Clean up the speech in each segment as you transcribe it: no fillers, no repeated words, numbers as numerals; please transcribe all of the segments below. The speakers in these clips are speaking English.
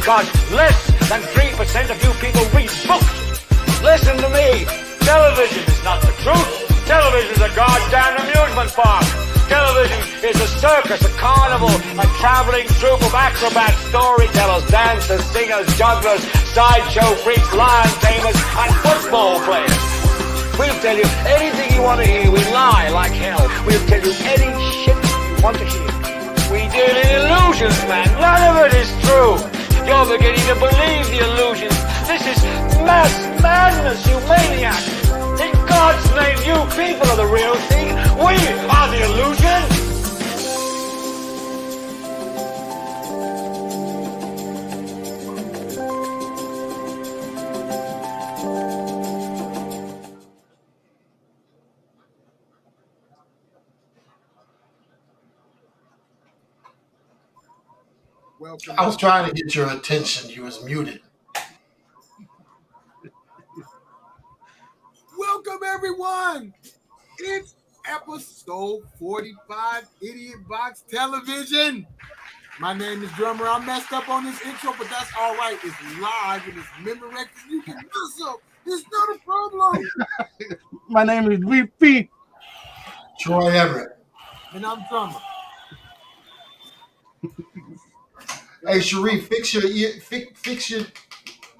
because less than 3% of you people read books. Listen to me. Television is not the truth. Television is a goddamn amusement park. Television is a circus, a carnival, a traveling troupe of acrobats, storytellers, dancers, singers, jugglers, sideshow freaks, lion tamers, and football players. We'll tell you anything you want to hear. We lie like hell. We'll tell you any shit you want to hear. We deal in illusions, man. None of it is true. You're beginning to believe the illusions. This is mass madness, you maniac. In God's name, you people are the real thing. We are the illusion. Welcome. I was trying to get your attention. You was muted. Welcome, everyone. It's episode 45, Idiotbox Television. My name is Drummer. I messed up on this intro, but that's all right. It's live and it's memorex. You can mess up. It's not a problem. My name is VP. Troy Everett. And I'm Drummer. Hey, Sharif, fix your ear. Fix your.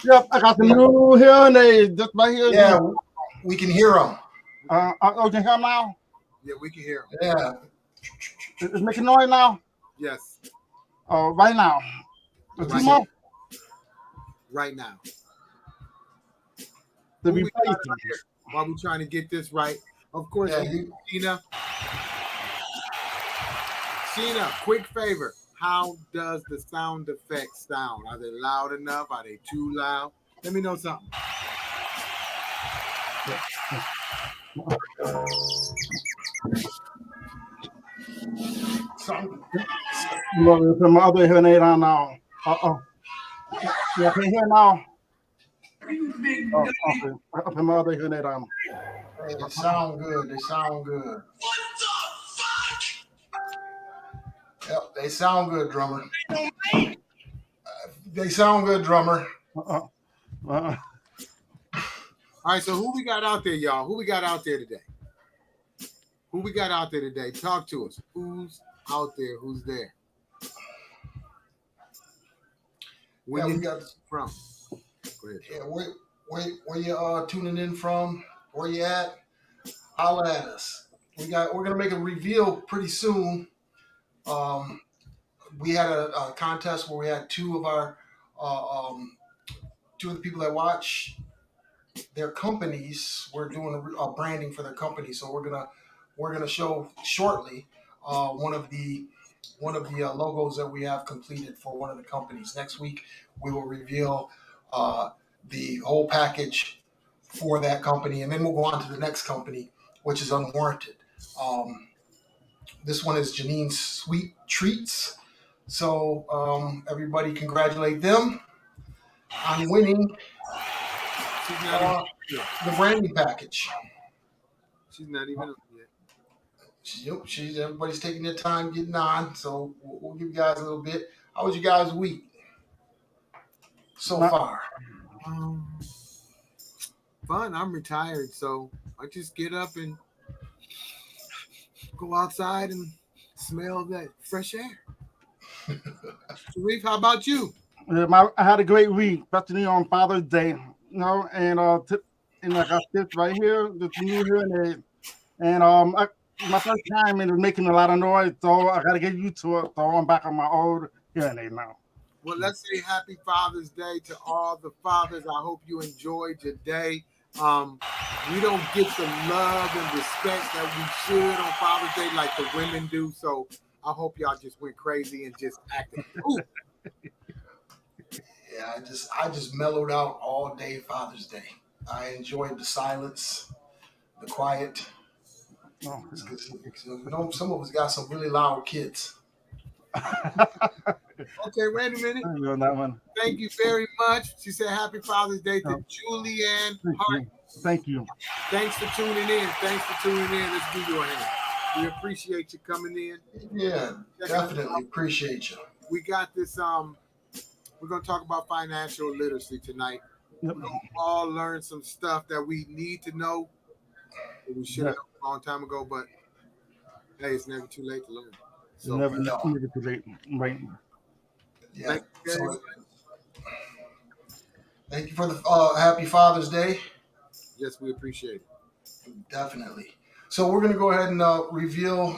Yep, I got the new hearing aids just right here. Yeah, we can hear them. Oh, you can hear them now? Yeah, we can hear them. Yeah. It's making noise now? Yes. Right now. Right now. Right now. While we're trying to get this right, of course, Sheena, quick favor. How does the sound effect sound? Are they loud enough? Are they too loud? Let me know something. You want me to put my other hearing aid on now? Yeah, can you hear now? Okay. I'll put my other hearing aid on. Hey, they sound good. They sound good. What the fuck? Yep, they sound good, Drummer. They sound good, Drummer. All right, so who we got out there, y'all? Who we got out there today? Talk to us. Who's out there? Who's there? Where you got from? Go ahead. Yeah, where you tuning in from? Where you at? Holla at us. We're gonna make a reveal pretty soon. We had a contest where we had two of the people that watch their companies. We're doing a branding for their company, so we're gonna show shortly one of the logos that we have completed for one of the companies. Next week we will reveal the whole package for that company, and then we'll go on to the next company, which is Unwarranted. This one is Janine's Sweet Treats. So everybody congratulate them on winning the branding package. She's not even up yet. Everybody's taking their time getting on, so we'll give you guys a little bit. How was you guys' week so far? Fun. I'm retired, so I just get up and go outside and smell that fresh air. Sharif, how about you? I had a great week, especially on Father's Day. And I got this right here, this new hearing aid. And my first time, it was making a lot of noise, so I got to get used to it. So I'm back on my old hearing aid now. Well, let's say Happy Father's Day to all the fathers. I hope you enjoyed your day. We don't get the love and respect that we should on Father's Day like the women do. So I hope y'all just went crazy and just acted. Yeah, I just mellowed out all day Father's Day. I enjoyed the silence, the quiet. Some of us got some really loud kids. Okay, wait a minute. On that one. Thank you very much. She said Happy Father's Day to Julianne Hart. Thank you. Thanks for tuning in. Let's give you a hand. We appreciate you coming in. Yeah, definitely appreciate you. We got this We're gonna talk about financial literacy tonight. Yep. We're gonna all learn some stuff that we need to know. That we should have known a long time ago, but hey, it's never too late to learn. So Never No. too late. Right. Yeah. thank you very So much. thank you for the happy Father's Day. Yes, we appreciate it. Definitely. So we're gonna go ahead and reveal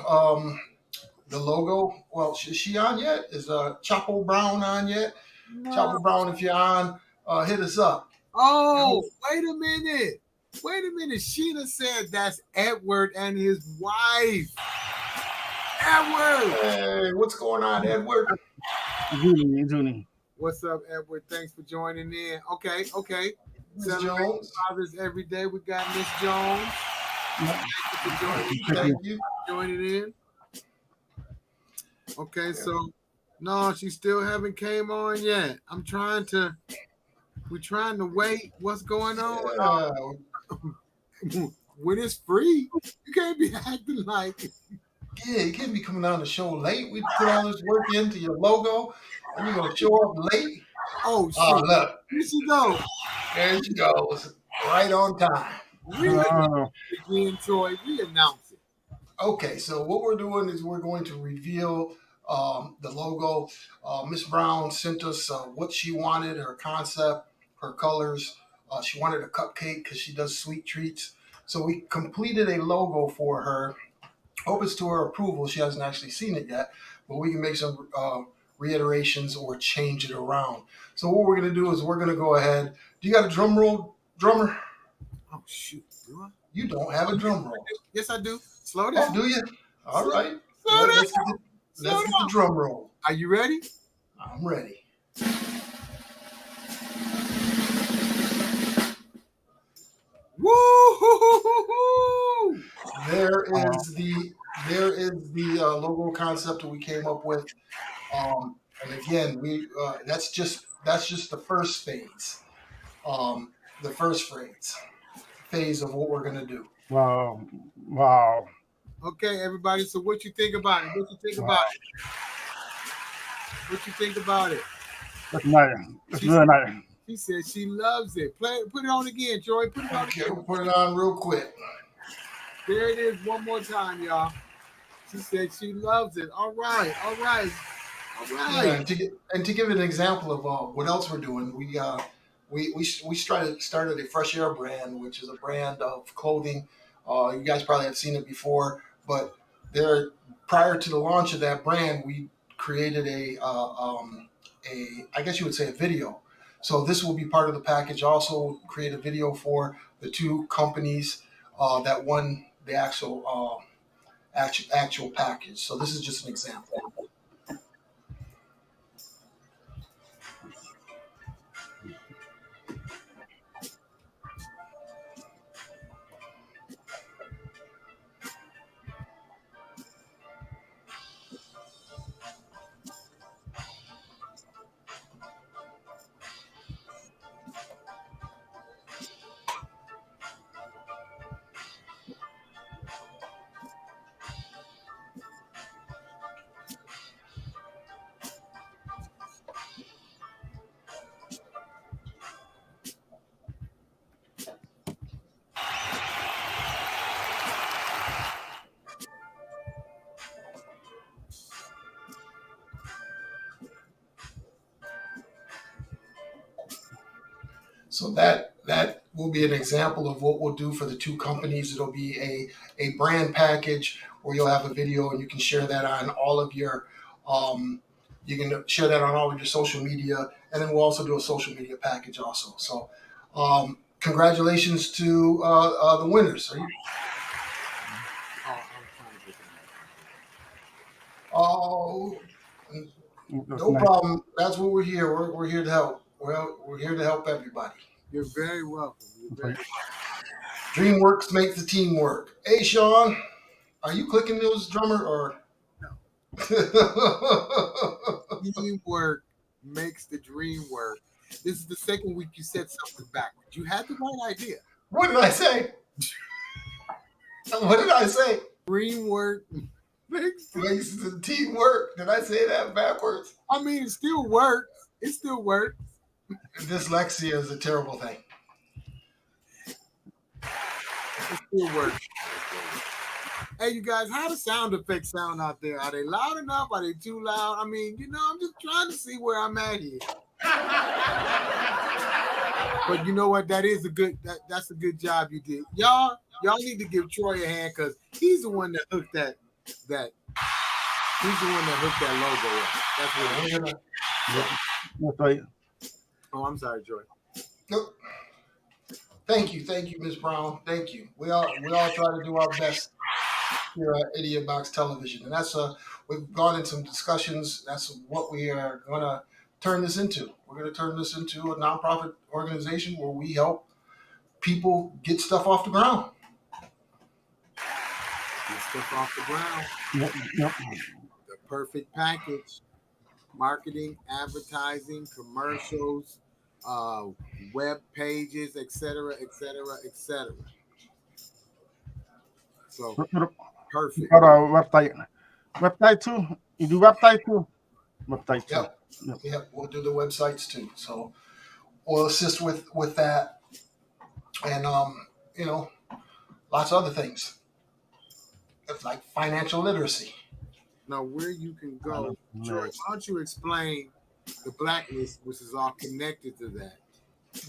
the logo. Well, is she on yet? Is Chapo Brown on yet? Chapo Brown, if you're on, hit us up. Oh, wait a minute. Wait a minute. Sheena said that's Edward and his wife. Edward. Hey, what's going on, Edward? Junie. What's up, Edward? Thanks for joining in. Okay. Miss Celebrating Jones. fathers every day. We got Miss Jones. Thank you for Thank you. joining in. Okay, so no, she still haven't came on yet. We're trying to wait. What's going on? Yeah, When it's free, you can't be acting like yeah, you can't be coming on the show late. We put all this work into your logo, and you're gonna show up late. oh Oh, shit. look, Here she goes. there she goes, right on time. Again, Troy, we announce it. Okay, so what we're doing is we're going to reveal the logo. Miss Brown sent us what she wanted, her concept, her colors. She wanted a cupcake because she does sweet treats. So we completed a logo for her. Hope it's to her approval. She hasn't actually seen it yet, but we can make some reiterations or change it around. So what we're going to do is we're going to go ahead. Do you got a drum roll, drummer? Oh shoot. Do I? You don't have a drum roll. Yes, I do. Slow Oh, down. do you? All right. Slow down. Let's get the drum roll. Are you ready? I'm ready. Woo! There is the logo concept that we came up with, and again, we that's just the first phase, the first phase of what we're gonna do. Wow. Okay, everybody. So what you think about it? What you think about it? What you think about it? That's nice. That's really nice. She said she loves it. Put it on again, Joy. Put it on Okay, again. we'll put it on real quick. There it is. One more time, y'all. She said she loves it. All right. Yeah, and to give an example of what else we're doing, we started a Fresh Air brand, which is a brand of clothing. You guys probably have seen it before, but prior to the launch of that brand, we created a I guess you would say a video. So this will be part of the package. Also, create a video for the two companies that won the actual package. So this is just an example. So that will be an example of what we'll do for the two companies. It'll be a brand package where you'll have a video and you can share that on all of your you can share that on all of your social media, and then we'll also do a social media package also. So congratulations to the winners. Are you? Oh, no problem. That's what we're here. We're here to help. We're here to help everybody. You're very welcome. DreamWorks makes the team work. Hey, Sean, are you clicking those, drummer, or? No. Teamwork makes the dream work. This is the second week you said something backwards. You had the right idea. What did I say? What did I say? Dream work makes the team work. Did I say that backwards? I mean, it still works. It still works. Dyslexia is a terrible thing. It still works. Hey, you guys, how the sound effects sound out there? Are they loud enough? Are they too loud? I mean, I'm just trying to see where I'm at here. But you know what? That's a good job you did. Y'all need to give Troy a hand because he's the one that hooked that. He's the one that hooked that logo up. That's what That's right. Oh, I'm sorry, Troy. Nope. Thank you, Ms. Brown. Thank you. We all try to do our best here at Idiotbox Television, and that's we've gone into some discussions. That's what we are going to turn this into. We're going to turn this into a nonprofit organization where we help people get stuff off the ground. Get stuff off the ground. Yep. The perfect package: marketing, advertising, commercials, web pages, etc., etc., etc. So perfect. Got a website too. You do website too. Website too. Yep. We'll do the websites too. So we'll assist with that, and lots of other things. It's like financial literacy. Now, where you can go, Troy, why don't you explain the blacklist, which is all connected to that?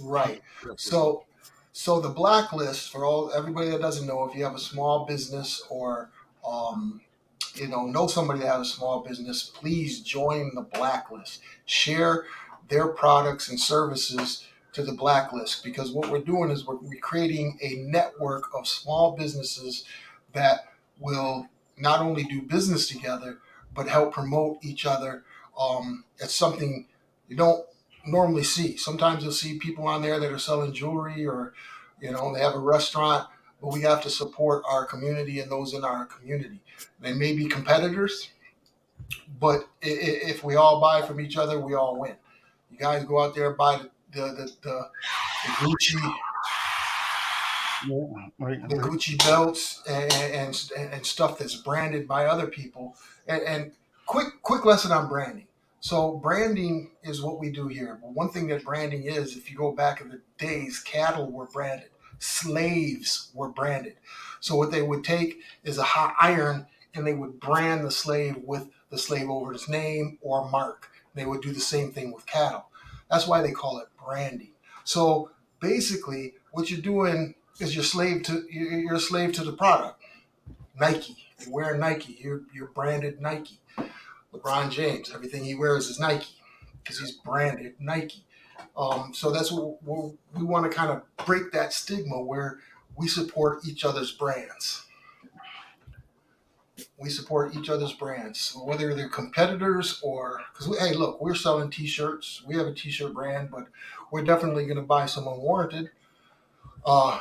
Right. So the blacklist, for everybody that doesn't know, if you have a small business or know somebody that has a small business, please join the blacklist. Share their products and services to the blacklist, because what we're doing is we're creating a network of small businesses that will not only do business together but help promote each other. It's something you don't normally see. Sometimes you'll see people on there that are selling jewelry or they have a restaurant, but we have to support our community and those in our community. They may be competitors, but if we all buy from each other, we all win. You guys go out there and buy the Gucci, the Gucci belts and stuff that's branded by other people. And quick lesson on branding. So branding is what we do here. But one thing that branding is, if you go back in the days, cattle were branded, slaves were branded. So what they would take is a hot iron and they would brand the slave with the slave owner's name or mark. They would do the same thing with cattle. That's why they call it branding. So basically, what you're doing is you're a slave to the product. Nike, you wear Nike, you're branded Nike. LeBron James, everything he wears is Nike because he's branded Nike. So that's what we want to kind of break that stigma where we support each other's brands. We support each other's brands, whether they're competitors or because hey, look, we're selling T-shirts. We have a T-shirt brand, but we're definitely going to buy some Unwarranted,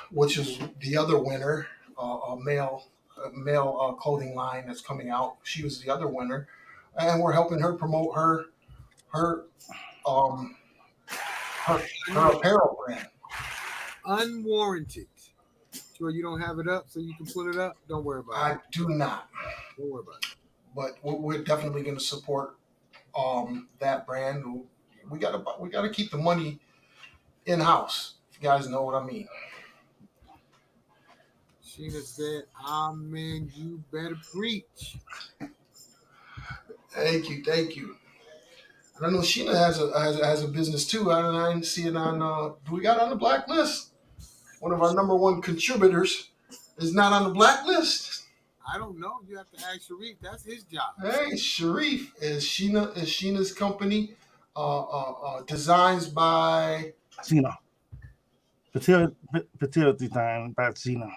which is the other winner, a male clothing line that's coming out. She was the other winner, and we're helping her promote her apparel brand. Unwarranted. Sure, you don't have it up so you can pull it up? Don't worry about it. I do not. Don't worry about it. But we're definitely going to support that brand. We gotta keep the money in house. If you guys know what I mean. Sheena said, "Amen. You better preach." Thank you. I know Sheena has a business too. I didn't see it on. Do we got it on the blacklist? One of our number one contributors is not on the blacklist. I don't know. You have to ask Sharif. That's his job. Hey, Sharif is Sheena's company. Designs by Sheena. Patil design by Sheena.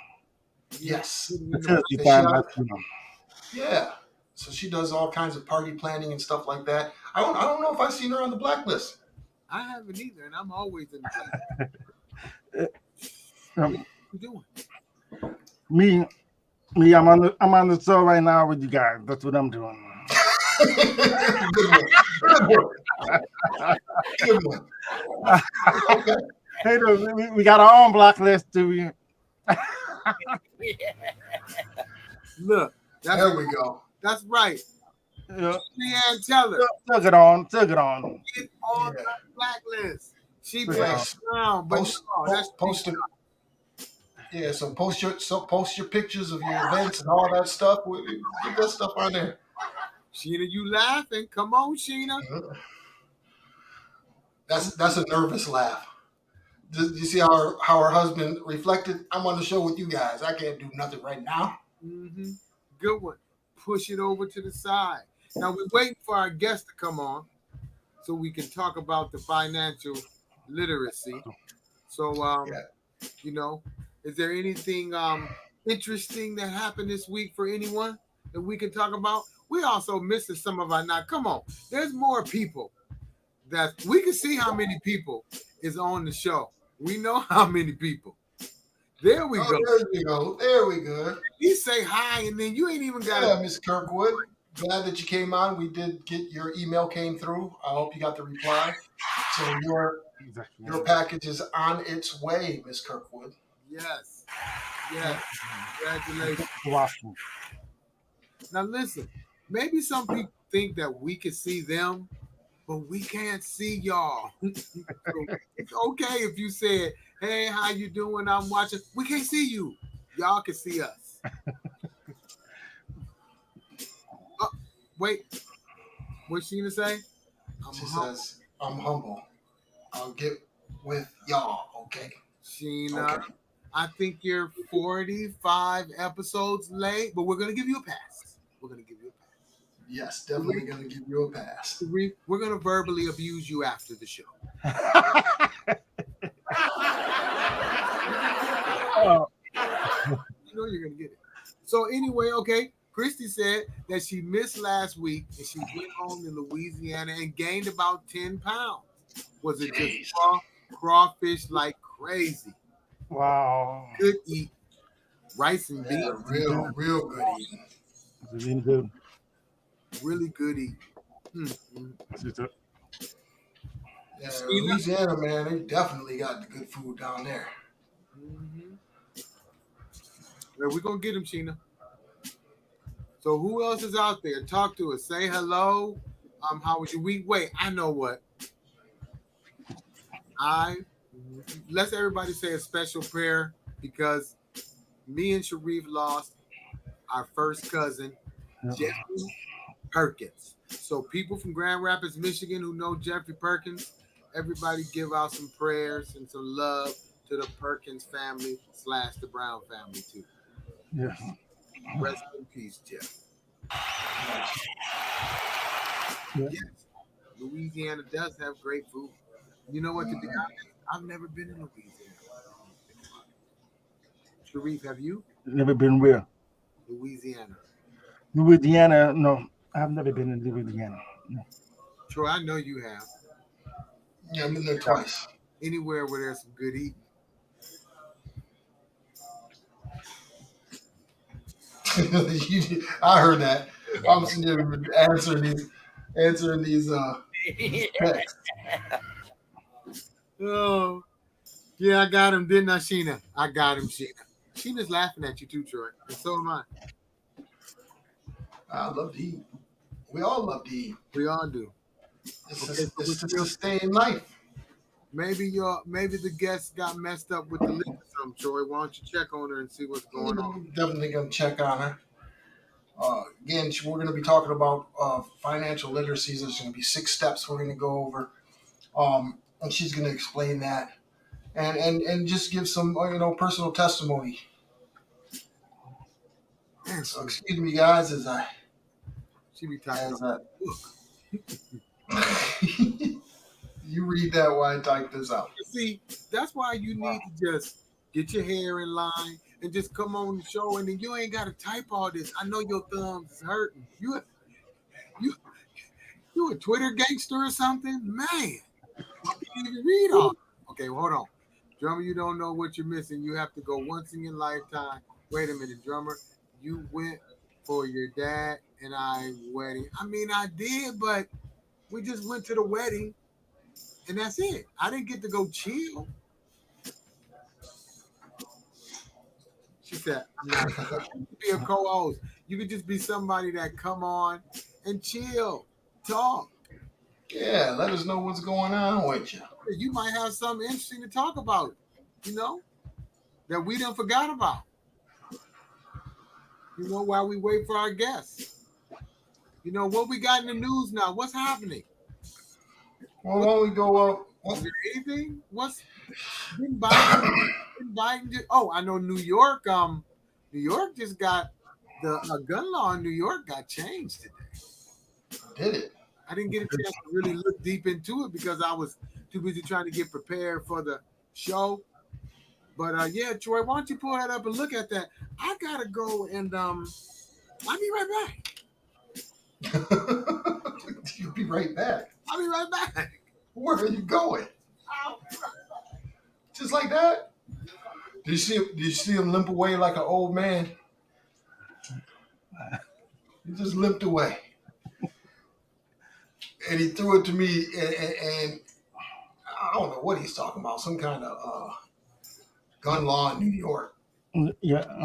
Yes. Patil design by Sheena. Yeah. So she does all kinds of party planning and stuff like that. I don't know if I've seen her on the blacklist. I haven't either, and I'm always in the blacklist. What you doing? Me, I'm on the show right now with you guys. That's what I'm doing. Good one. Okay. Hey, we got our own blacklist, do we? Look, there we go. That's right. Yeah. Leanne, tell her. Took it on. Took it on. Get on Yeah. the blacklist. She Took it played on. Yes. around, but Post, no, that's post it. Yeah, so post your pictures of your events and all that stuff. Get that stuff on there. Sheena, you laughing? Come on, Sheena. Come That's a nervous laugh. You see how her husband reflected? I'm on the show with you guys. I can't do nothing right now. Mm-hmm. Good one. Push it over to the side. Now we're waiting for our guest to come on so we can talk about the financial literacy. So, Yeah. you know, is there anything interesting that happened this week for anyone that we can talk about? We also missing some of our night. Come on, there's more people that we can see how many people is on the show. We know how many people. There we Oh, go. there we go. There we go. You say hi, and then you ain't even got to. Yeah, Miss Kirkwood. Glad that you came on. We did get your email came through. I hope you got the reply. So your package is on its way, Miss Kirkwood. Yes, yes. Congratulations. Awesome. Now listen, maybe some people think that we can see them, but we can't see y'all. So it's okay if you said, "Hey, how you doing? I'm watching." We can't see you. Y'all can see us. Wait, what's Sheena say? She says, "I'm humble. I'll get with y'all." Okay. Sheena, Okay. I think you're 45 episodes late, but we're gonna give you a pass. We're gonna give you a pass. Yes, definitely gonna give you a pass. We're gonna verbally abuse you after the show. You know you're gonna get it. So anyway, okay. Christy said that she missed last week and she went home in Louisiana and gained about 10 pounds. Was it just crawfish like crazy? Wow. Good eat rice and Yeah, beans. real good eating. It's really good. Really good eat. Yeah, Louisiana, man, they definitely got the good food down there. Mm-hmm. Well, we're gonna get him, Sheena. So who else is out there? Talk to us. Say hello. How was your week? Wait, I know what. Let's everybody say a special prayer because me and Sharif lost our first cousin, Jeffrey Perkins. So people from Grand Rapids, Michigan who know Jeffrey Perkins, everybody give out some prayers and some love to the Perkins family / the Brown family too. Yes. Rest in peace, Jeff. Yeah. Yes, Louisiana does have great food. You know what? To be honest, I've never been in Louisiana. Sharif, have you? Never been where? Louisiana. Louisiana. No, I've never been in Louisiana. No. Troy, I know you have. Yeah, I've been there twice. Anywhere where there's some good eating. I heard that. I'm sitting here answering these texts. Oh, yeah, I got him, didn't I, Sheena? I got him, Sheena. Sheena's laughing at you too, Troy, and so am I. I love to eat. We all love to eat. We all do. It's Okay, just so to stay in life. maybe the guest got messed up with the link or something, Troy. Why don't you check on her and see what's going on? I'm definitely gonna check on her. Again, we're going to be talking about financial literacy. There's going to be 6 steps we're going to go over, and she's going to explain that, and just give some personal testimony. So excuse me, guys, as I She be talking as about you read that while I type this out. See, that's why you need to just get your hair in line and just come on the show, and then you ain't got to type all this. I know your thumbs is hurting. You a Twitter gangster or something, man? You can't even read all. Okay, well, hold on, drummer. You don't know what you're missing. You have to go once in your lifetime. Wait a minute, drummer. You went for your dad and I wedding. I mean, I did, but we just went to the wedding. And that's it. I didn't get to go chill. She said, "No, you could be a co-host. You could just be somebody that come on and chill, talk. Yeah, let us know what's going on with you. You might have something interesting to talk about, that we done forgot about. While we wait for our guests. What we got in the news now? What's happening? Well, why don't we go Is there anything? Didn't Biden just, I know New York. New York just got the gun law in New York got changed today. did it? I didn't get a chance to really look deep into it because I was too busy trying to get prepared for the show. But yeah, Troy, why don't you pull that up and look at that? I gotta go and I'll be right back. You'll be right back. I'll be right back. Where are you going? Just like that? Did you see him limp away like an old man? He just limped away. And he threw it to me, and I don't know what he's talking about. Some kind of gun law in New York. Yeah. I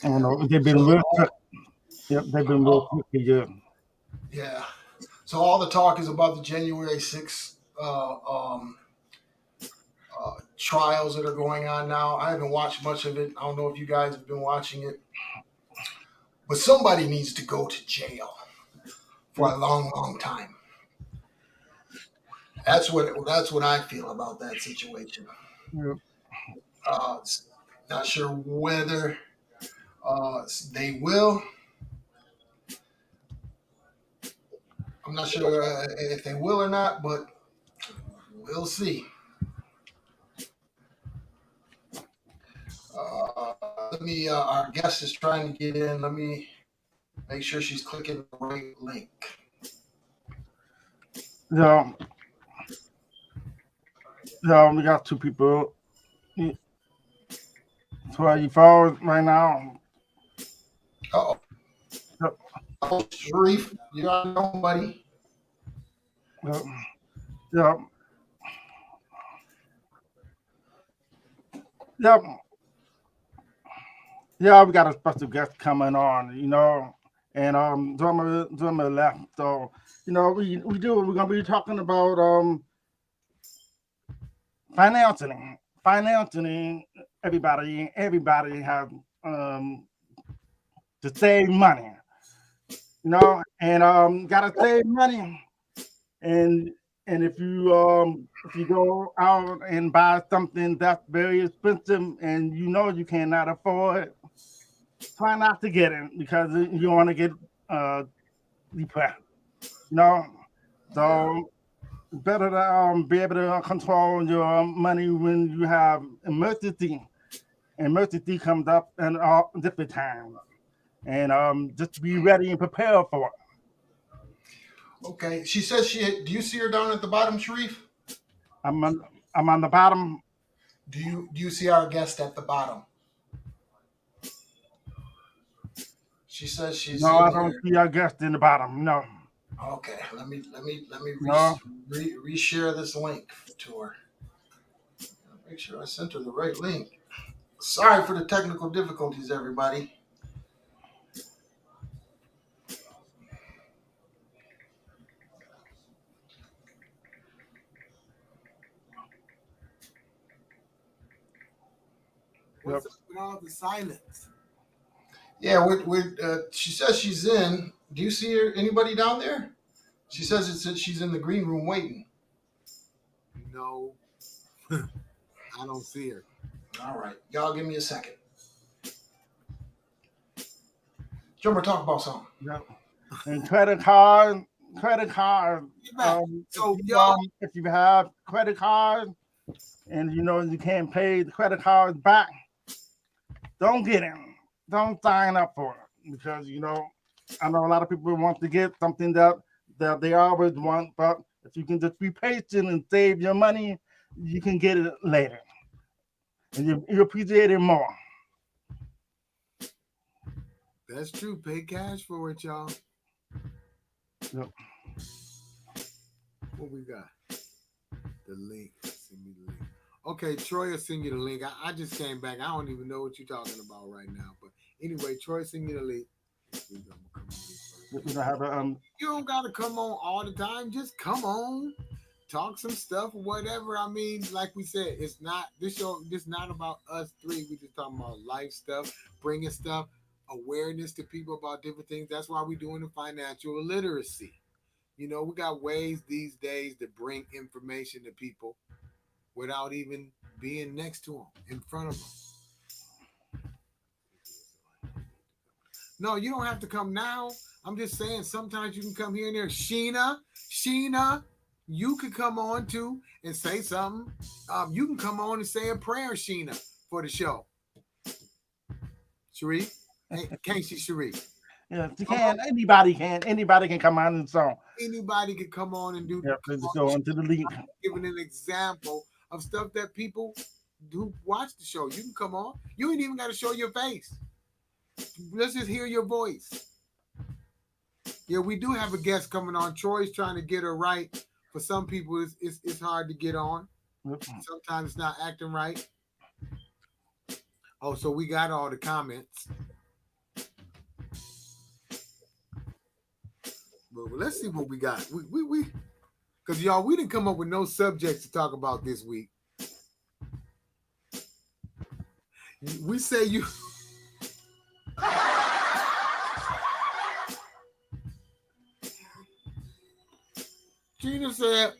don't know. They've been real quick. Yep, they've been real quick. Yeah. Yeah. So all the talk is about the January 6th trials that are going on now. I haven't watched much of it. I don't know if you guys have been watching it. But somebody needs to go to jail for a long, long time. That's what I feel about that situation. Yep. Not sure whether they will. I'm not sure if they will or not, but we'll see. Our guest is trying to get in. Let me make sure she's clicking the right link. Yeah. We got two people. So are you forward right now? Uh-oh. Yep. Oh, Sharif, you got nobody. Yep. Yep. Yep. Yeah, we got a special guest coming on, and drummer left. So, we're gonna be talking about financing. Everybody has to save money, and gotta save money. And if you go out and buy something that's very expensive and you cannot afford it, try not to get it because you want to get depressed. So better to be able to control your money when you have emergency. Emergency comes up in all different times, and just be ready and prepared for it. Okay. She says do you see her down at the bottom, Sharif? I'm on the bottom. Do you see our guest at the bottom? She says she's No, I in don't here. see our guest in the bottom. No. Okay, let me No. reshare this link to her. Make sure I sent her the right link. Sorry for the technical difficulties, everybody. What's up with all the silence? Yeah, she says she's in. Do you see her? Anybody down there? She says she's in the green room waiting. No, I don't see her. All right, y'all give me a second. Drummer, talk about something. Yep. And credit card. So y'all, If you have credit card and you can't pay the credit cards back, don't get it. Don't sign up for it because I know a lot of people want to get something that they always want, but if you can just be patient and save your money, you can get it later, and you appreciate it more. that's true. Pay cash for it, y'all. Yep. What we got? The link. Send me the link. Okay, Troy will send you the link. I just came back. I don't even know what you're talking about right now. But anyway, Troy send you the link. We don't have a You don't gotta come on all the time. Just come on, talk some stuff or whatever. I mean, like we said, it's not this show. Just not about us three. We just talking about life stuff, bringing stuff, awareness to people about different things. That's why we're doing the financial literacy. You know, we got ways these days to bring information to people without even being next to them, in front of them. No, you don't have to come now. I'm just saying sometimes you can come here and there. Sheena, you could come on too and say something. You can come on and say a prayer, Sheena, for the show. Sharif? Hey, can't she, Sharif? yeah, you can. Anybody can come on and song. Anybody could come on and do. Yeah, just go on to the link. Giving an example of stuff that people do watch the show. You can come on. You ain't even got to show your face. Let's just hear your voice. Yeah, we do have a guest coming on. Troy's trying to get her right. For some people, it's hard to get on. Yep. Sometimes it's not acting right. Oh, so we got all the comments. But let's see what we got. We because y'all, we didn't come up with no subjects to talk about this week. We say you. Gina said,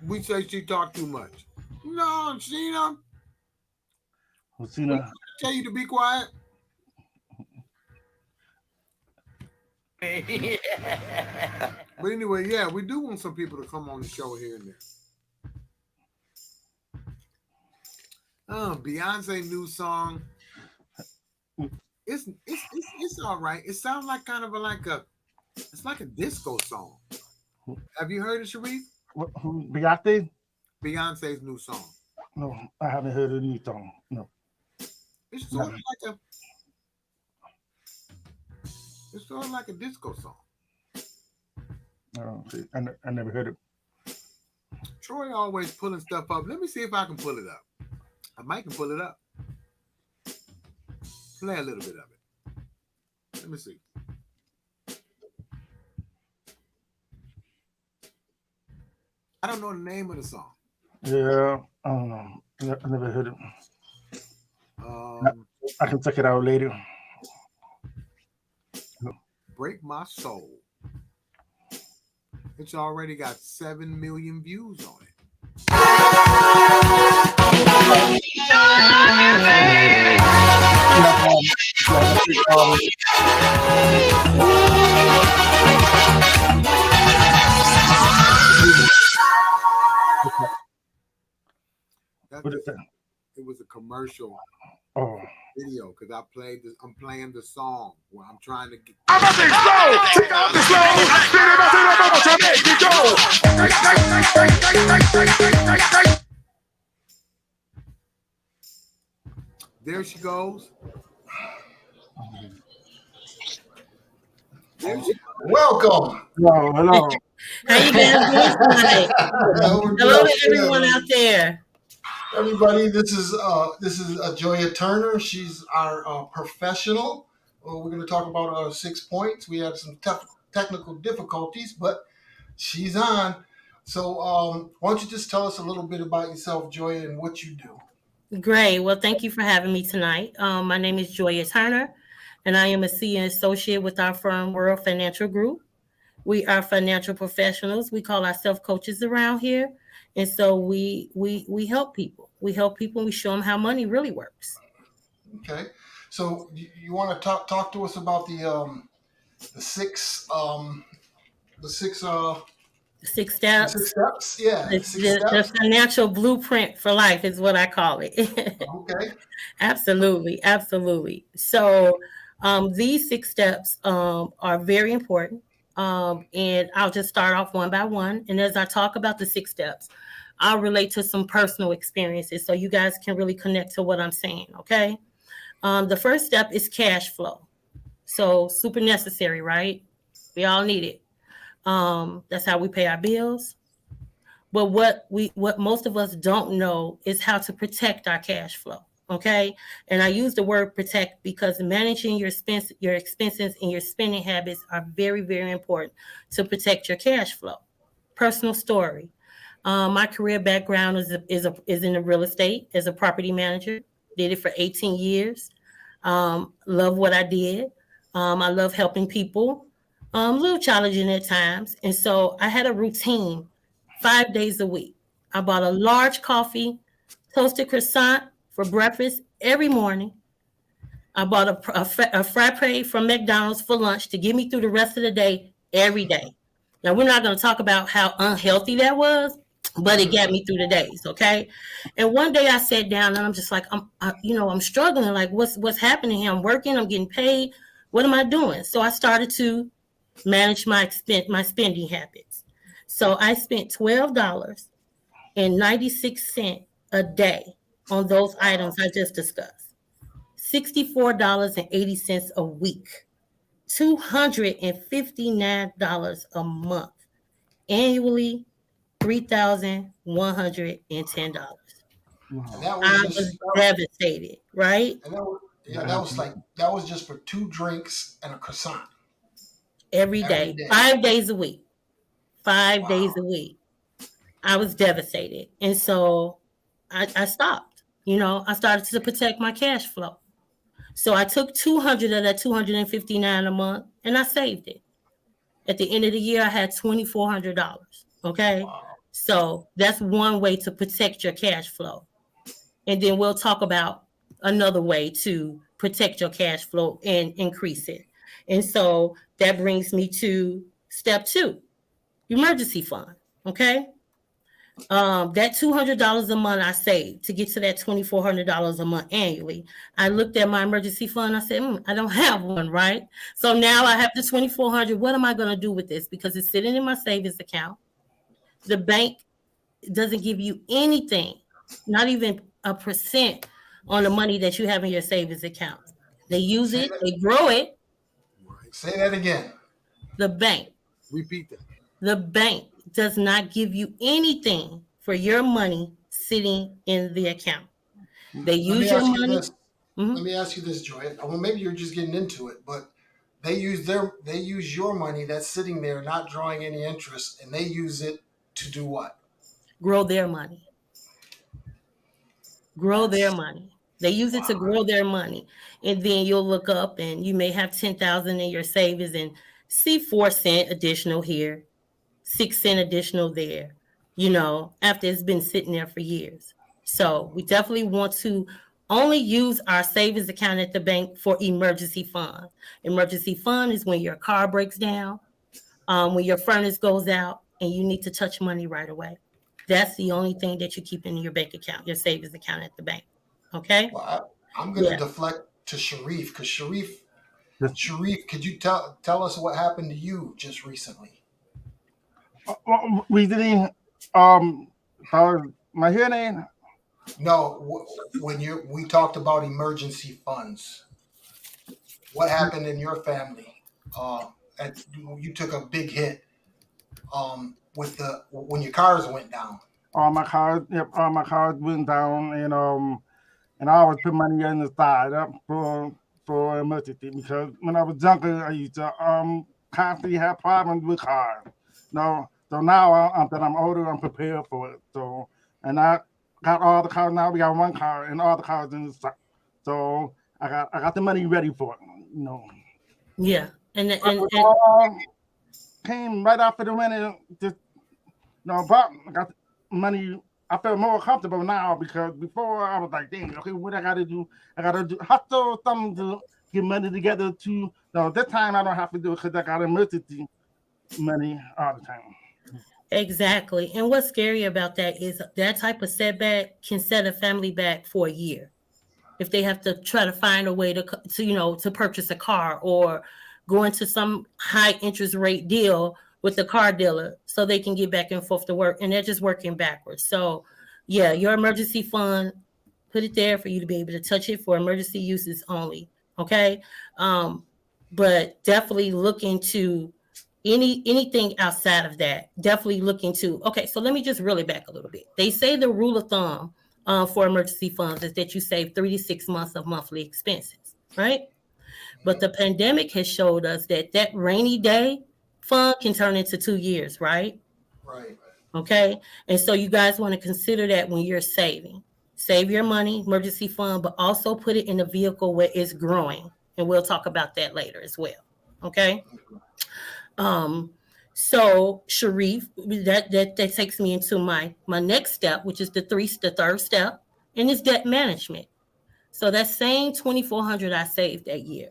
we say she talked too much. No, Gina. Gina. Tell you to be quiet. But anyway, yeah, we do want some people to come on the show here and there. Beyonce new song. It's all right. It sounds like kind of it's like a disco song. Have you heard it, Sharif? Beyonce? Beyonce's new song. No, I haven't heard a new song. No. It's sort of like a disco song. See, I never heard it. Troy always pulling stuff up. Let me see if I can pull it up. I might can pull it up. Play a little bit of it. Let me see. I don't know the name of the song. Yeah, I don't know. I never heard it. I can check it out later. Break My Soul. It's already got 7 million views on it. What is that? It was a commercial video because I'm playing the song where I'm trying to get. There she goes. There she goes. Welcome. Hello. How you guys doing tonight? Hello to everyone out there. Everybody, this is Joya Turner. She's our professional. We're going to talk about 6 points. We had some technical difficulties, but she's on. So why don't you just tell us a little bit about yourself, Joya, and what you do? Great. Well, thank you for having me tonight. My name is Joya Turner, and I am a senior associate with our firm, World Financial Group. We are financial professionals. We call ourselves coaches around here. And so we help people. We help people and we show them how money really works. Okay. So you want to talk to us about the six steps? Yeah. The financial blueprint for life is what I call it. Okay. Absolutely. So these 6 steps are very important. And I'll just start off one by one. And as I talk about the 6 steps, I'll relate to some personal experiences so you guys can really connect to what I'm saying, okay? The first step is cash flow. So super necessary, right? We all need it. That's how we pay our bills. But what most of us don't know is how to protect our cash flow. Okay. And I use the word protect because managing your expenses and your spending habits are very, very important to protect your cash flow. Personal story. My career background is in the real estate as a property manager. Did it for 18 years. Love what I did. I love helping people. A little challenging at times. And so I had a routine 5 days a week. I bought a large coffee, toasted croissant for breakfast every morning. I bought a frappe from McDonald's for lunch to get me through the rest of the day every day. Now, we're not going to talk about how unhealthy that was, but it got me through the days, okay? And one day I sat down and I'm just like, I'm struggling. Like, what's happening here? I'm working, I'm getting paid. What am I doing? So I started to manage my spending habits. So I spent $12.96 a day on those items I just discussed. $64.80 a week. $259 a month. Annually, $3,110. And that I was was just devastated, right? and that was, yeah, that was just for 2 drinks and a croissant Every every day, day. 5 days a week. 5 days Wow. a week. I was devastated. And so I stopped. I started to protect my cash flow. So I took 200 of that 259 a month and I saved it. At the end of the year, I had $2,400. Okay. Wow. So that's one way to protect your cash flow. And then we'll talk about another way to protect your cash flow and increase it. And so that brings me to step 2, emergency fund. Okay. That $200 a month I saved to get to that $2,400 a month annually. I looked at my emergency fund. I said, I don't have one, right? So now I have the $2,400. What am I going to do with this? Because it's sitting in my savings account. The bank doesn't give you anything, not even a percent on the money that you have in your savings account. They use Say it, that, they grow it. say that again. The bank Repeat that. The bank does not give you anything for your money sitting in the account. They Let me use your ask you money. this. Mhm. Let me ask you this, Joy. Well, maybe you're just getting into it, but they use your money that's sitting there, not drawing any interest, and they use it to do what? Grow their money. Grow their That's money. They use it to wow. grow their money. And then you'll look up and you may have 10,000 in your savings and see 4 cent additional here, 6 cent additional there, after it's been sitting there for years. So we definitely want to only use our savings account at the bank for emergency fund. Emergency fund is when your car breaks down, when your furnace goes out, and you need to touch money right away. That's the only thing that you keep in your bank account, your savings account at the bank. Okay? Well, I'm going to Yeah. deflect to Sharif because Yes. Sharif, could you tell us what happened to you just recently? Well, we didn't. My hearing aid. No, when we talked about emergency funds, what happened in your family? You took a big hit with when your cars went down. All my cards. Yep, all my cards went down, and I always put money on the side up for emergency because when I was younger, I used to constantly have problems with cars. No, so now that I'm older, I'm prepared for it. So, and I got all the cars now. We got one car and all the cars in the stock. So I got the money ready for it. Yeah. And Came right after the winter. But I got money. I feel more comfortable now because before I was like, dang, okay, what I gotta do? I gotta hustle something to get money together to. No, this time I don't have to do it because I got emergency money all the time. exactly. And what's scary about that is that type of setback can set a family back for a year. If they have to try to find a way to purchase a car or go into some high interest rate deal with the car dealer so they can get back and forth to work, and they're just working backwards. So yeah, your emergency fund, put it there for you to be able to touch it for emergency uses only. Okay. But definitely look into anything outside of that. Definitely look into, okay, so let me just really back a little bit. They say the rule of thumb for emergency funds is that you save 3 to 6 months of monthly expenses, right? But the pandemic has showed us that that rainy day fund can turn into 2 years, right? Right. Okay. And so you guys want to consider that when you're saving. Save your money, emergency fund, but also put it in a vehicle where it's growing. And we'll talk about that later as well. Okay. Um, so Sharif, that takes me into my next step, which is the third step, and it's debt management. So that same 2,400 I saved that year.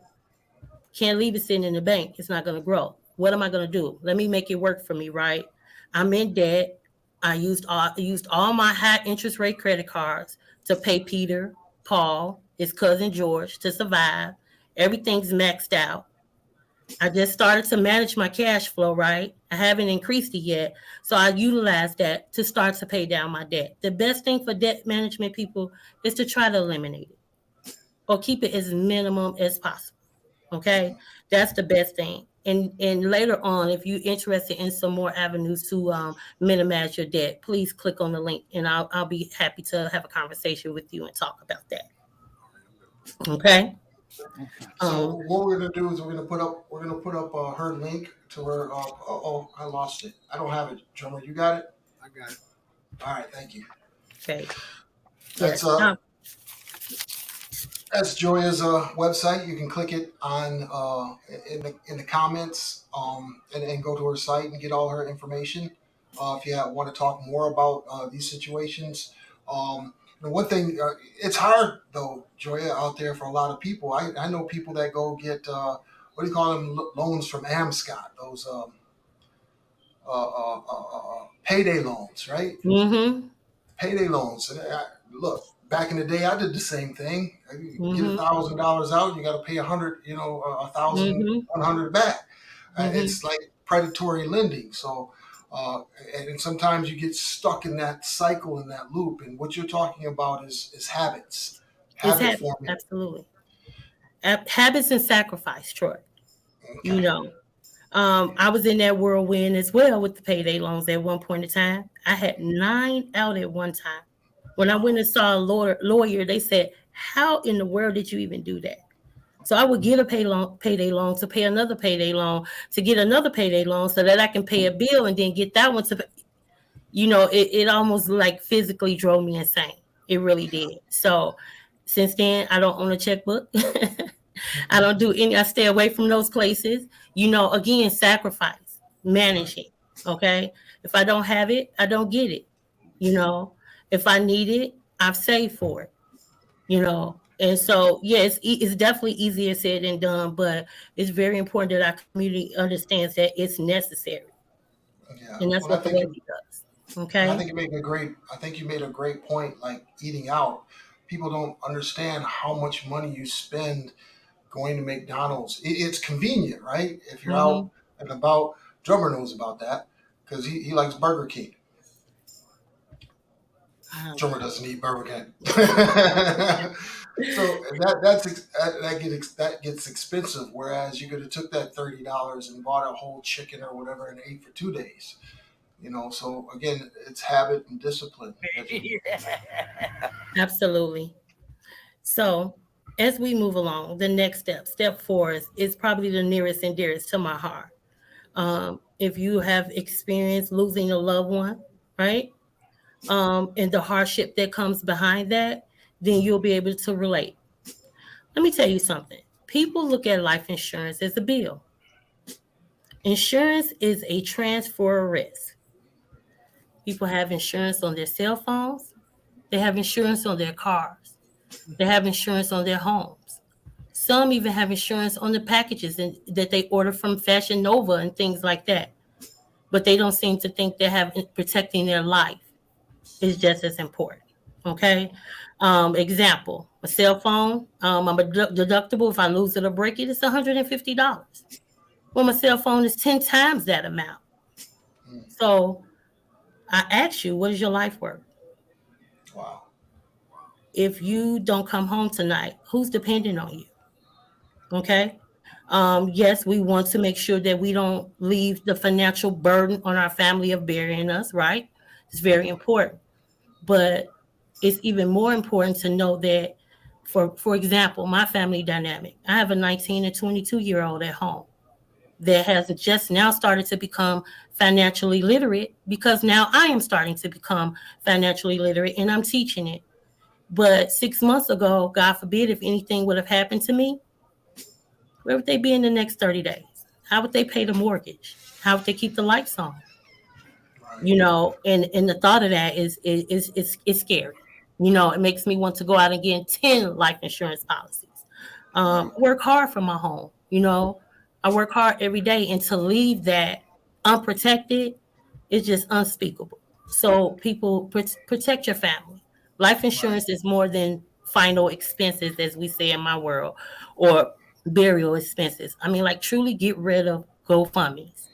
Can't leave it sitting in the bank. It's not going to grow. What am I going to do? Let me make it work for me, right? I'm in debt. I used all my high interest rate credit cards to pay Peter, Paul, his cousin George to survive. Everything's maxed out. I just started to manage my cash flow, right? I haven't increased it yet. So I utilized that to start to pay down my debt. The best thing for debt management, people, is to try to eliminate it or keep it as minimum as possible. Okay, that's the best thing. And later on, if you're interested in some more avenues to minimize your debt, please click on the link, and I'll be happy to have a conversation with you and talk about that. Okay. So Um, what we're gonna do is we're gonna put up her link to her. Oh, I lost it. I don't have it. Drummer, you got it. I got it. All right, thank you. okay. That's Yes. that's Joya's website. You can click it on in the comments and go to her site and get all her information. If you want to talk more about these situations, the one thing it's hard though, Joya, out there for a lot of people. I know people that go get what do you call them, loans from Amscot, those payday loans, right? Mm-hmm. Payday loans. And look, back in the day, I did the same thing. You get Mm-hmm. $1,000 out, you got to pay 100, a thousand Mm-hmm. 100 back. Mm-hmm. It's like predatory lending. So, and sometimes you get stuck in that cycle, in that loop. And what you're talking about is habits, It's habit habits, forming. absolutely. Habits and sacrifice, Troy. You Okay. know, I was in that whirlwind as well with the payday loans at one point in time. I had 9 out at one time. When I went and saw a lawyer, they said, "How in the world did you even do that?" So I would get a payday loan to pay another payday loan to get another payday loan so that I can pay a bill and then get that one to, it almost like physically drove me insane. It really did. So since then, I don't own a checkbook. I don't do any, I stay away from those places. Again, sacrifice, managing. Okay. If I don't have it, I don't get it. You know, if I need it, I've saved for it. And so, yeah, it's definitely easier said than done, but it's very important that our community understands that it's necessary. Yeah. And that's Well, what the levy does. and I Okay. think I think you made a great point. Like eating out, people don't understand how much money you spend going to McDonald's. It's convenient, right? If you're Mm-hmm. out and about, Drummer knows about that because he likes Burger King. I have Drummer that. doesn't eat Burger King. So that gets expensive. Whereas you could have took that $30 and bought a whole chicken or whatever and ate for 2 days. So again, it's habit and discipline. Absolutely. So as we move along, the next step 4 is probably the nearest and dearest to my heart. If you have experienced losing a loved one, right? And the hardship that comes behind that, then you'll be able to relate. Let me tell you something. People look at life insurance as a bill. Insurance is a transfer risk. People have insurance on their cell phones. They have insurance on their cars. They have insurance on their homes. Some even have insurance on the packages that they order from Fashion Nova and things like that. But they don't seem to think that protecting their life is just as important. Okay. Example: a cell phone. I'm a deductible. If I lose it or break it, it's $150. Well, my cell phone is 10 times that amount. So I ask you, what is your life worth? Wow. If you don't come home tonight, who's depending on you? Okay. Yes, we want to make sure that we don't leave the financial burden on our family of burying us, right? It's very important. But it's even more important to know that, for example, my family dynamic, I have a 19 and 22-year-old at home that has just now started to become financially literate, because now I am starting to become financially literate and I'm teaching it. But 6 months ago, God forbid, if anything would have happened to me, where would they be in the next 30 days? How would they pay the mortgage? How would they keep the lights on? Right. You know, and the thought of that is scary. You know, it makes me want to go out and get 10 life insurance policies. Right. Work hard for my home. You know, I work hard every day, and to leave that unprotected is just unspeakable. So people protect your family. Life Right. insurance is more than final expenses, as we say in my world, or burial expenses. I mean, like, truly get rid of GoFundMe's.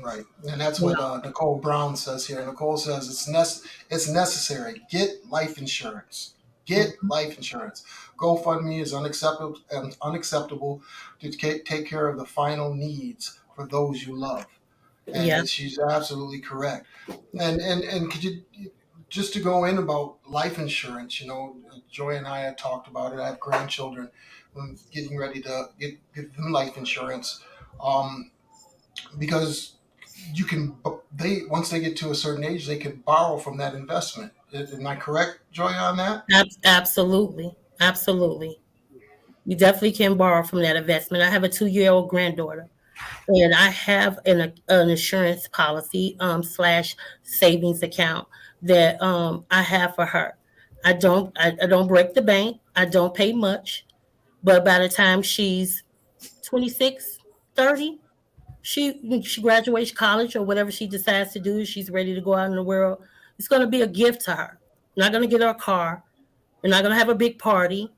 Right, and that's You what know, Nicole Brown says here. Nicole says it's necessary. Get life insurance. Get mhm. life insurance. GoFundMe is unacceptable to take care of the final needs for those you love, and Yeah, she's absolutely correct. And could you, just to go in about life insurance? You know, Joy and I had talked about it. I have grandchildren. I'm getting ready to get them life insurance. Because you can they once they get to a certain age they can borrow from that investment. Am I correct, Joy, on that? absolutely, absolutely. You definitely can borrow from that investment. I have a 2-year-old granddaughter, and I have an insurance policy slash savings account that I have for her. I don't break the bank. I don't pay much, but by the time she's 26, 30, she graduates college or whatever she decides to do, she's ready to go out in the world. It's going to be a gift to her. I'm not going to get her a car. We're not going to have a big party.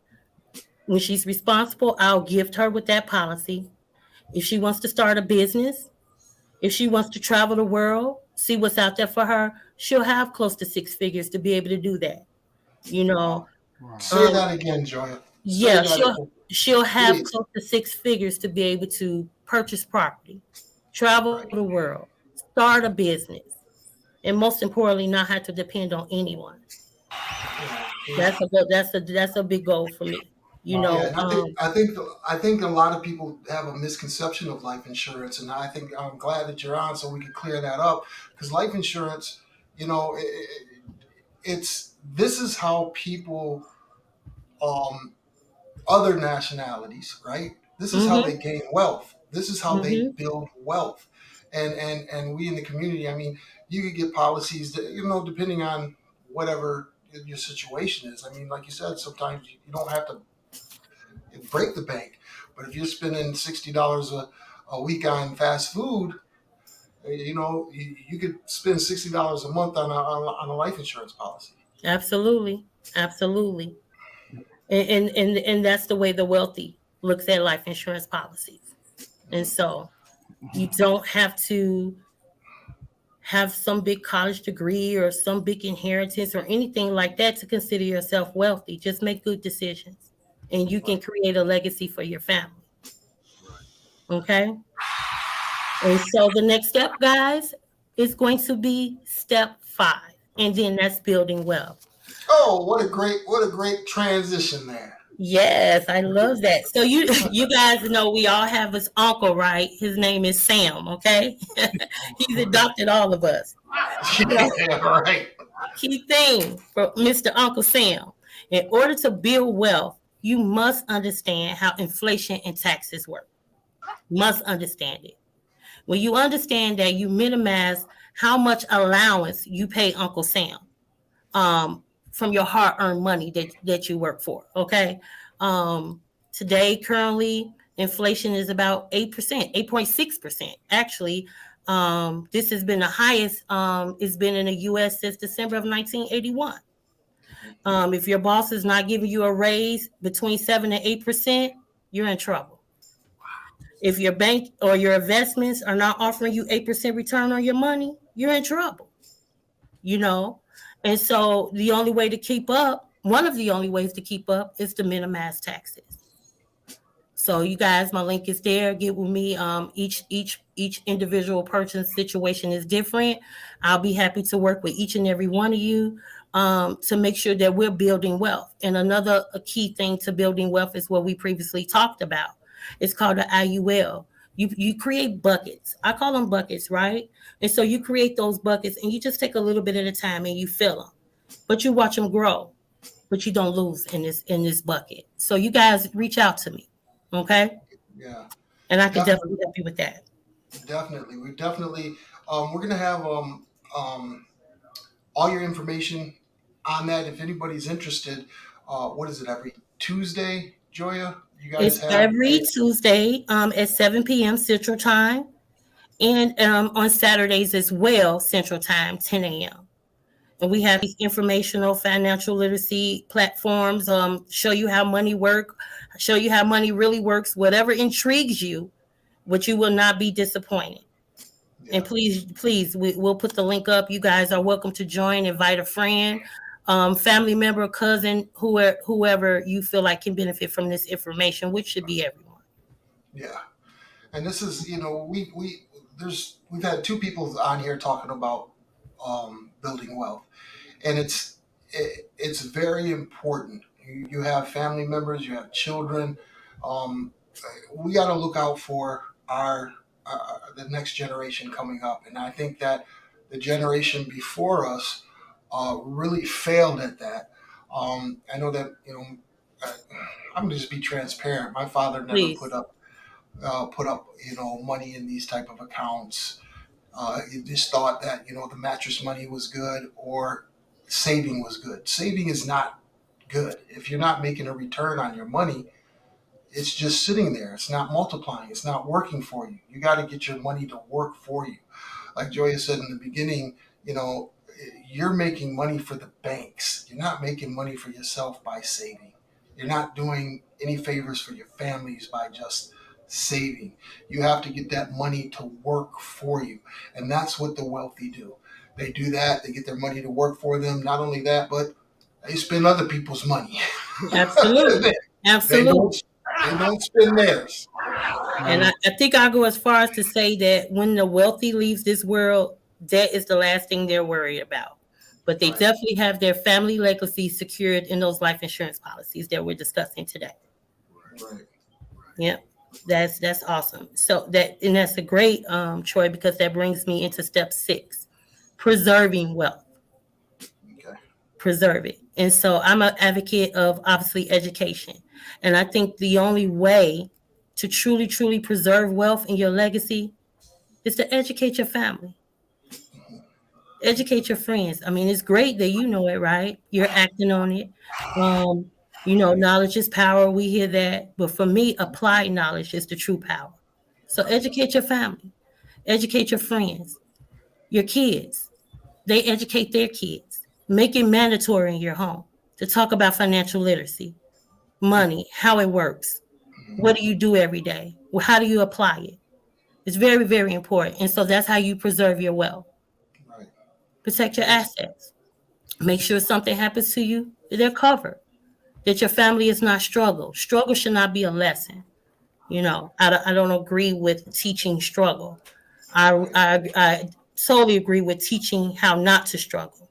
When she's responsible, I'll gift her with that policy. If she wants to start a business, if she wants to travel the world, see what's out there for her, she'll have close to six figures to be able to do that. You know, Wow. Wow. Say um, that again, Joy. Say yeah, that again, she'll have please. close to six figures to be able to purchase property, travel Right. the world, start a business, and most importantly, not have to depend on anyone. Yeah. That's a big goal for me. You Wow. Yeah, know, and I think a lot of people have a misconception of life insurance, and I think I'm glad that you're on so we can clear that up. Because life insurance, you know, it's this is how people, um, other nationalities, right? This is how mm-hmm, they gain wealth. This is how they mm-hmm, build wealth. And we in the community, I mean, you could get policies that, you know, depending on whatever your situation is. I mean, like you said, sometimes you don't have to break the bank, but if you're spending $60 a week on fast food, you know, you could spend $60 a month on a life insurance policy. absolutely, absolutely. And that's the way the wealthy looks at life insurance policies. And so you don't have to have some big college degree or some big inheritance or anything like that to consider yourself wealthy. Just make good decisions and you can Right. create a legacy for your family. Right. Okay. And so the next step, guys, is going to be step 5. And then that's building wealth. Oh, what a great transition there. Yes, I love that. So you guys know we all have this uncle, right? His name is Sam, okay? He's adopted all of us. So Yeah, right. key thing for Mr. Uncle Sam, in order to build wealth, you must understand how inflation and taxes work. Must understand it. When you understand that, you minimize how much allowance you pay Uncle Sam from your hard-earned money that you work for. Okay. Today, currently, inflation is about 8%, 8.6%. Actually, this has been the highest it's been in the U.S. since December of 1981. If your boss is not giving you a raise between 7 and 8%, you're in trouble. If your bank or your investments are not offering you 8% return on your money, you're in trouble. You know, and so the only way to keep up, one of the only ways to keep up, is to minimize taxes. So you guys, my link is there. Get with me. Each individual person's situation is different. I'll be happy to work with each and every one of you. to make sure that we're building wealth. And another a key thing to building wealth is what we previously talked about. It's called the IUL. You create buckets. I call them buckets, right? And so you create those buckets and you just take a little bit at a time and you fill them. But you watch them grow, but you don't lose in this bucket. So you guys reach out to me, okay? Yeah, And I can definitely, definitely help you with that. definitely. We definitely we're gonna have all your information on that. If anybody's interested, what is it? Every Tuesday, Joya, you guys It's have every Tuesday at 7 p.m. Central Time, and on Saturdays as well, Central Time, 10 a.m. And we have these informational financial literacy platforms, show you how money work, show you how money really works, whatever intrigues you, but you will not be disappointed. And yeah. please, we'll put the link up. You guys are welcome to join, invite a friend, family member, cousin, whoever you feel like can benefit from this information, which should be everyone. Yeah. And this is, we've had two people on here talking about building wealth, and it's very important. You have family members, you have children. Um, we got to look out for our the next generation coming up, and I think that the generation before us really failed at that. I know that uh, I'm gonna just be transparent. My father never Please, put up money in these type of accounts. He just thought that the mattress money was good or saving was good. Saving is not good if you're not making a return on your money. It's just sitting there. It's not multiplying. It's not working for you. You got to get your money to work for you. Like Joya said in the beginning, you're making money for the banks. You're not making money for yourself by saving. You're not doing any favors for your families by just saving. You have to get that money to work for you. And that's what the wealthy do. They do that. They get their money to work for them. Not only that, but they spend other people's money. absolutely, they absolutely. don't they don't spend theirs. And I think I'll go as far as to say that when the wealthy leaves this world, debt is the last thing they're worried about. But they Right. definitely have their family legacy secured in those life insurance policies that we're discussing today. Right. Yeah, that's awesome. So that's a great Troy, because that brings me into step 6, preserving wealth. Okay. Preserve it. And so I'm an advocate of obviously education. And I think the only way to truly preserve wealth in your legacy is to educate your family, educate your friends. I mean, it's great that you know it, right? You're acting on it. Um, knowledge is power. We hear that. But for me, applied knowledge is the true power. So educate your family, educate your friends, your kids. They educate their kids. Make it mandatory in your home to talk about financial literacy, money, how it works. What do you do every day? Well, how do you apply it? It's very, very important. And so that's how you preserve your wealth. Right. Protect your Yes. assets. Make sure something happens to you, they're covered. That your family is not struggle. Struggle should not be a lesson. I don't agree with teaching struggle. Right. I solely agree with teaching how not to struggle.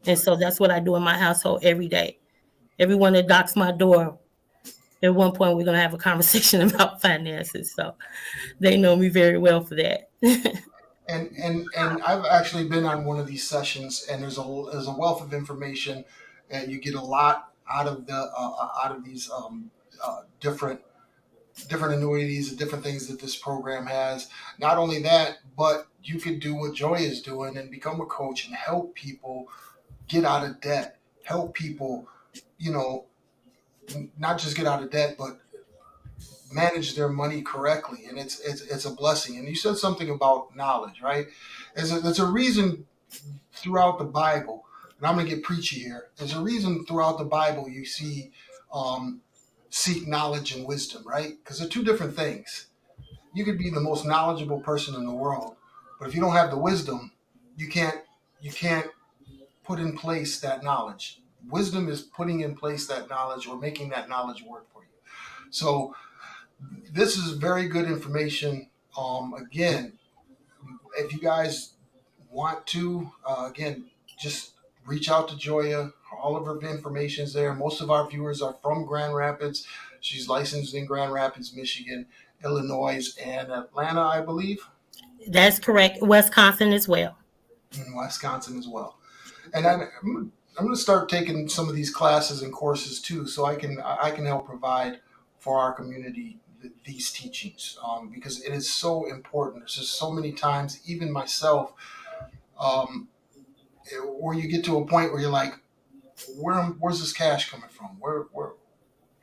And so that's what I do in my household every day. Everyone that knocks my door, at one point we're gonna have a conversation about finances. So they know me very well for that. And I've actually been on one of these sessions, and there's a wealth of information, and you get a lot out of these different annuities and different things that this program has. Not only that, but you could do what Joy is doing and become a coach and help people get out of debt. Help people, you know, not just get out of debt, but manage their money correctly, and it's a blessing. And you said something about knowledge, right? There's a reason throughout the Bible, and I'm going to get preachy here. There's a reason throughout the Bible you see um, seek knowledge and wisdom, right? Because they're two different things. You could be the most knowledgeable person in the world, but if you don't have the wisdom, you can't put in place that knowledge. Wisdom is putting in place that knowledge or making that knowledge work for you. So this is very good information. Again, if you guys want to, again, just reach out to Joya. All of her information is there. Most of our viewers are from Grand Rapids. She's licensed in Grand Rapids, Michigan, Illinois, and Atlanta, I believe. That's correct. Wisconsin as well. In Wisconsin as well. And I'm going to start taking some of these classes and courses too, so I can help provide for our community these teachings, because it is so important. There's just so many times, even myself, where you get to a point where you're like, where's this cash coming from? Where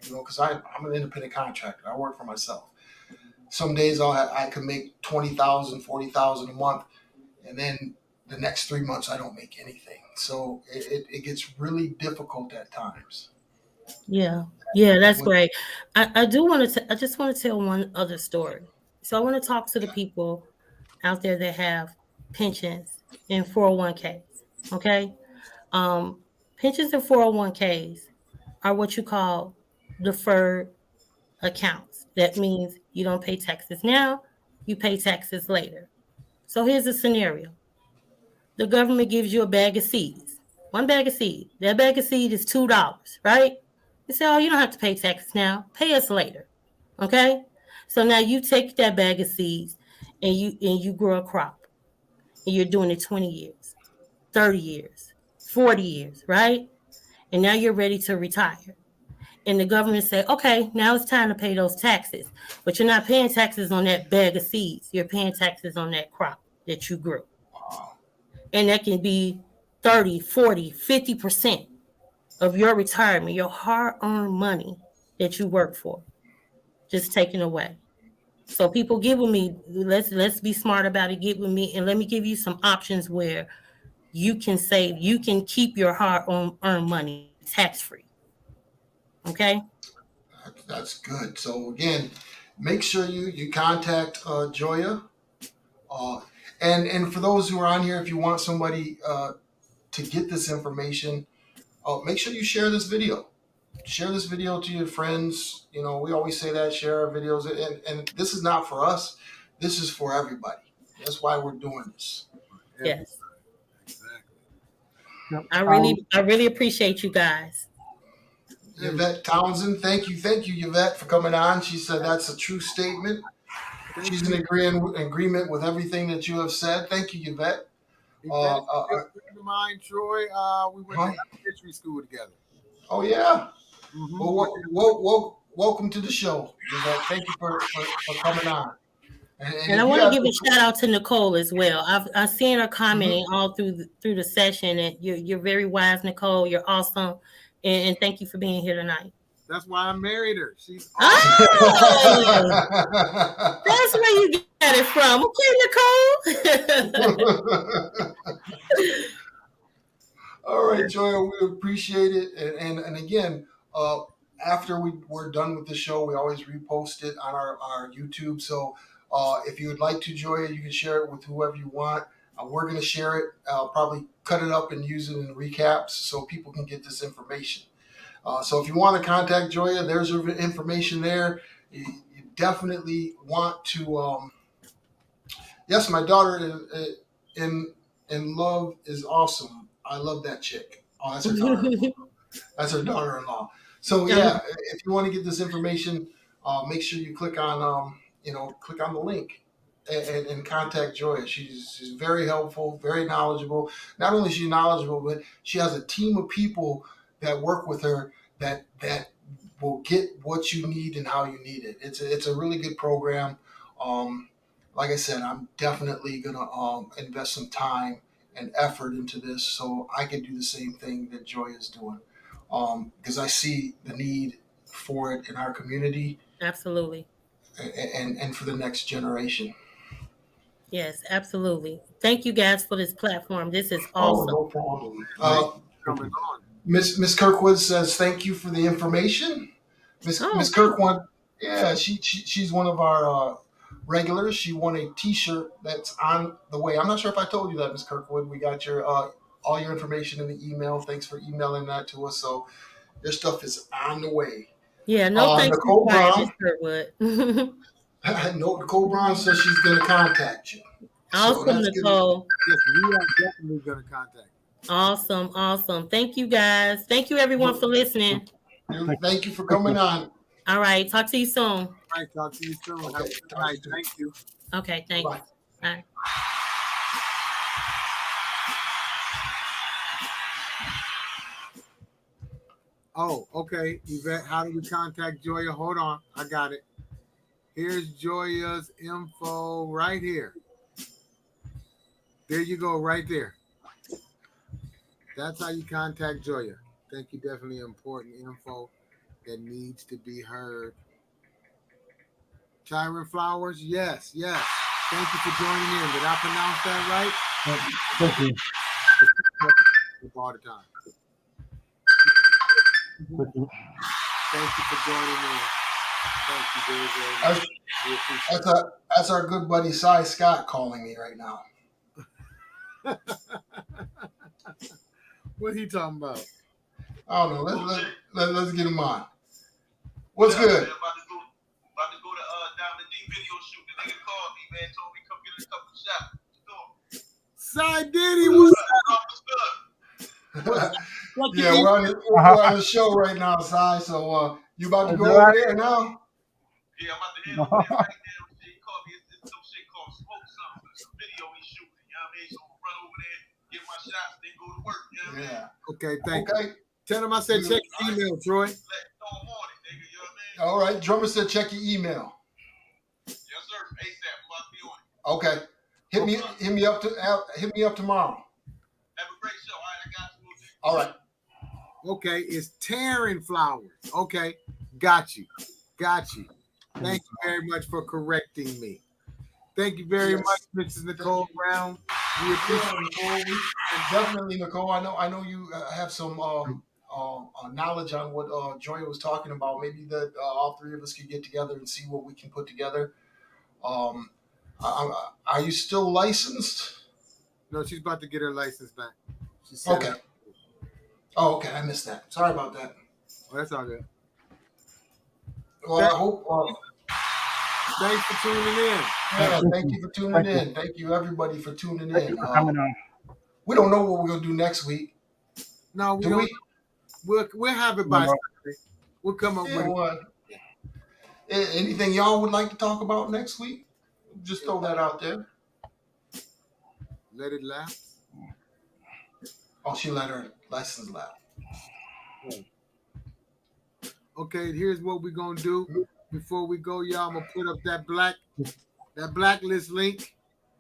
because I'm an independent contractor. I work for myself. Some days I can make 20,000, 40,000 a month, and then the next 3 months I don't make anything. So it gets really difficult at times. Yeah, that's great. I just want to tell one other story. So I want to talk to the people out there that have pensions and 401ks. Okay, pensions and 401ks are what you call deferred accounts. That means you don't pay taxes now, you pay taxes later. So here's a scenario. The government gives you a bag of seeds. One bag of seed. That bag of seed is $2, right? You say, oh, you don't have to pay taxes now. Pay us later. Okay? So now you take that bag of seeds and you grow a crop. And you're doing it 20 years, 30 years, 40 years, right? And now you're ready to retire. And the government say, okay, now it's time to pay those taxes. But you're not paying taxes on that bag of seeds. You're paying taxes on that crop that you grew. And that can be 30, 40, 50% of your retirement, your hard-earned money that you work for, just taken away. So people, get with me. Let's be smart about it. Get with me, and let me give you some options where you can save. You can keep your hard-earned money tax-free. Okay? That's good. So again, make sure you contact Joya. And for those who are on here, if you want somebody to get this information, make sure you share this video. Share this video to your friends. We always say that, share our videos. And this is not for us. This is for everybody. That's why we're doing this. Yes. Exactly. I really appreciate you guys. Yvette Townsend, thank you, Yvette, for coming on. She said that's a true statement. She's in agreement with everything that you have said. Thank you, Yvette. A friend of mine, Troy, we went to elementary school together. Oh, yeah. Mm-hmm. Well, welcome to the show, Yvette. Thank you for coming on. And I want to give a shout out to Nicole as well. I've seen her commenting all through the session, and you're very wise, Nicole. You're awesome, and thank you for being here tonight. That's why I married her. She's awesome. Oh, that's where you get it from. Okay, Nicole. All right, Joya, we appreciate it. And again, after we're done with the show, we always repost it on our YouTube. So if you would like to, Joya, you can share it with whoever you want. We're going to share it. I'll probably cut it up and use it in recaps so people can get this information. So if you want to contact Joya, there's her information there. You definitely want to. Yes, my daughter in love is awesome. I love that chick. Oh, that's her daughter. That's her daughter-in-law. So yeah, if you want to get this information, make sure you click on click on the link and contact Joya. She's very helpful, very knowledgeable. Not only is she knowledgeable, but she has a team of people that work with her that will get what you need and how you need it. It's a really good program. Like I said, I'm definitely gonna invest some time and effort into this so I can do the same thing that Joya is doing, because I see the need for it in our community. Absolutely. And for the next generation. Yes, absolutely. Thank you guys for this platform. This is awesome. Oh, no problem. Miss Kirkwood says thank you for the information. Miss Kirkwood, yeah, she's one of our regulars. She won a T-shirt that's on the way. I'm not sure if I told you that, Miss Kirkwood. We got your all your information in the email. Thanks for emailing that to us. So your stuff is on the way. Yeah, no thanks Nicole Brown, Miss Kirkwood. no, Nicole Brown says she's going to contact you. Awesome, Nicole. Yes, we are definitely going to contact Awesome, awesome. Thank you guys. Thank you everyone for listening. Thank you for coming on. All right, talk to you soon. All right, talk to you soon. Have a Okay. good night. Thank you. Okay, thanks. Bye. All right. Oh, okay. Yvette, how do we contact Joya? Hold on. I got it. Here's Joya's info right here. There you go, right there. That's how you contact Joya. Thank you. Definitely important info that needs to be heard. Tyron Flowers, yes, yes. Thank you for joining in. Did I pronounce that right? Thank you. All the time. Thank you. Thank you for joining in. Thank you very, very much. We appreciate it. That's our good buddy Cy Scott calling me right now. What he talking about? I don't know. Let's get him on. What's good? About to go to Diamond D video shoot. The nigga called me, man. Told me come get a couple shots. Cy Diddy, what's up? Yeah, we're on the show right now, Cy. So you about to go over there now? Yeah, I'm about to head over there right now. He called me. It's some shit called Smoke Something. It's a video he's shooting. You know what I mean? So I'm gonna run over there, get my shots, then go to work. You know what I mean? Yeah. Okay, thank you. Okay. Tell him I said check your email, Troy. Throw him on it, nigga. You know what I mean? All right. Drummer said check your email. Yes, sir. ASAP. I'm about to be on it. Okay. Hit me up tomorrow. Have a great show. All right, I got you. All right. Okay, it's Taryn Flowers. Okay, got you. Got you. Thank you very much for correcting me. Thank you very much, Mrs. Nicole Brown. We appreciate Nicole. Definitely, Nicole. I know you have some knowledge on what Joy was talking about. Maybe that all three of us could get together and see what we can put together. Are you still licensed? No, she's about to get her license back. She said, Okay. Oh, okay. I missed that. Sorry about that. Oh, that's all good. Well, I hope. Thanks for tuning in. Yeah, thank you for tuning in. Thank you, everybody, for tuning Thank in. you for coming on. We don't know what we're gonna do next week. No, we Do don't. we? We'll have it by No. Saturday. We'll come up Yeah, with what? Anything y'all would like to talk about next week? Just throw that out there. Let it laugh. Oh, she let her license lapse. Okay, here's what we're gonna do. Before we go, y'all, I'm gonna put up that blacklist link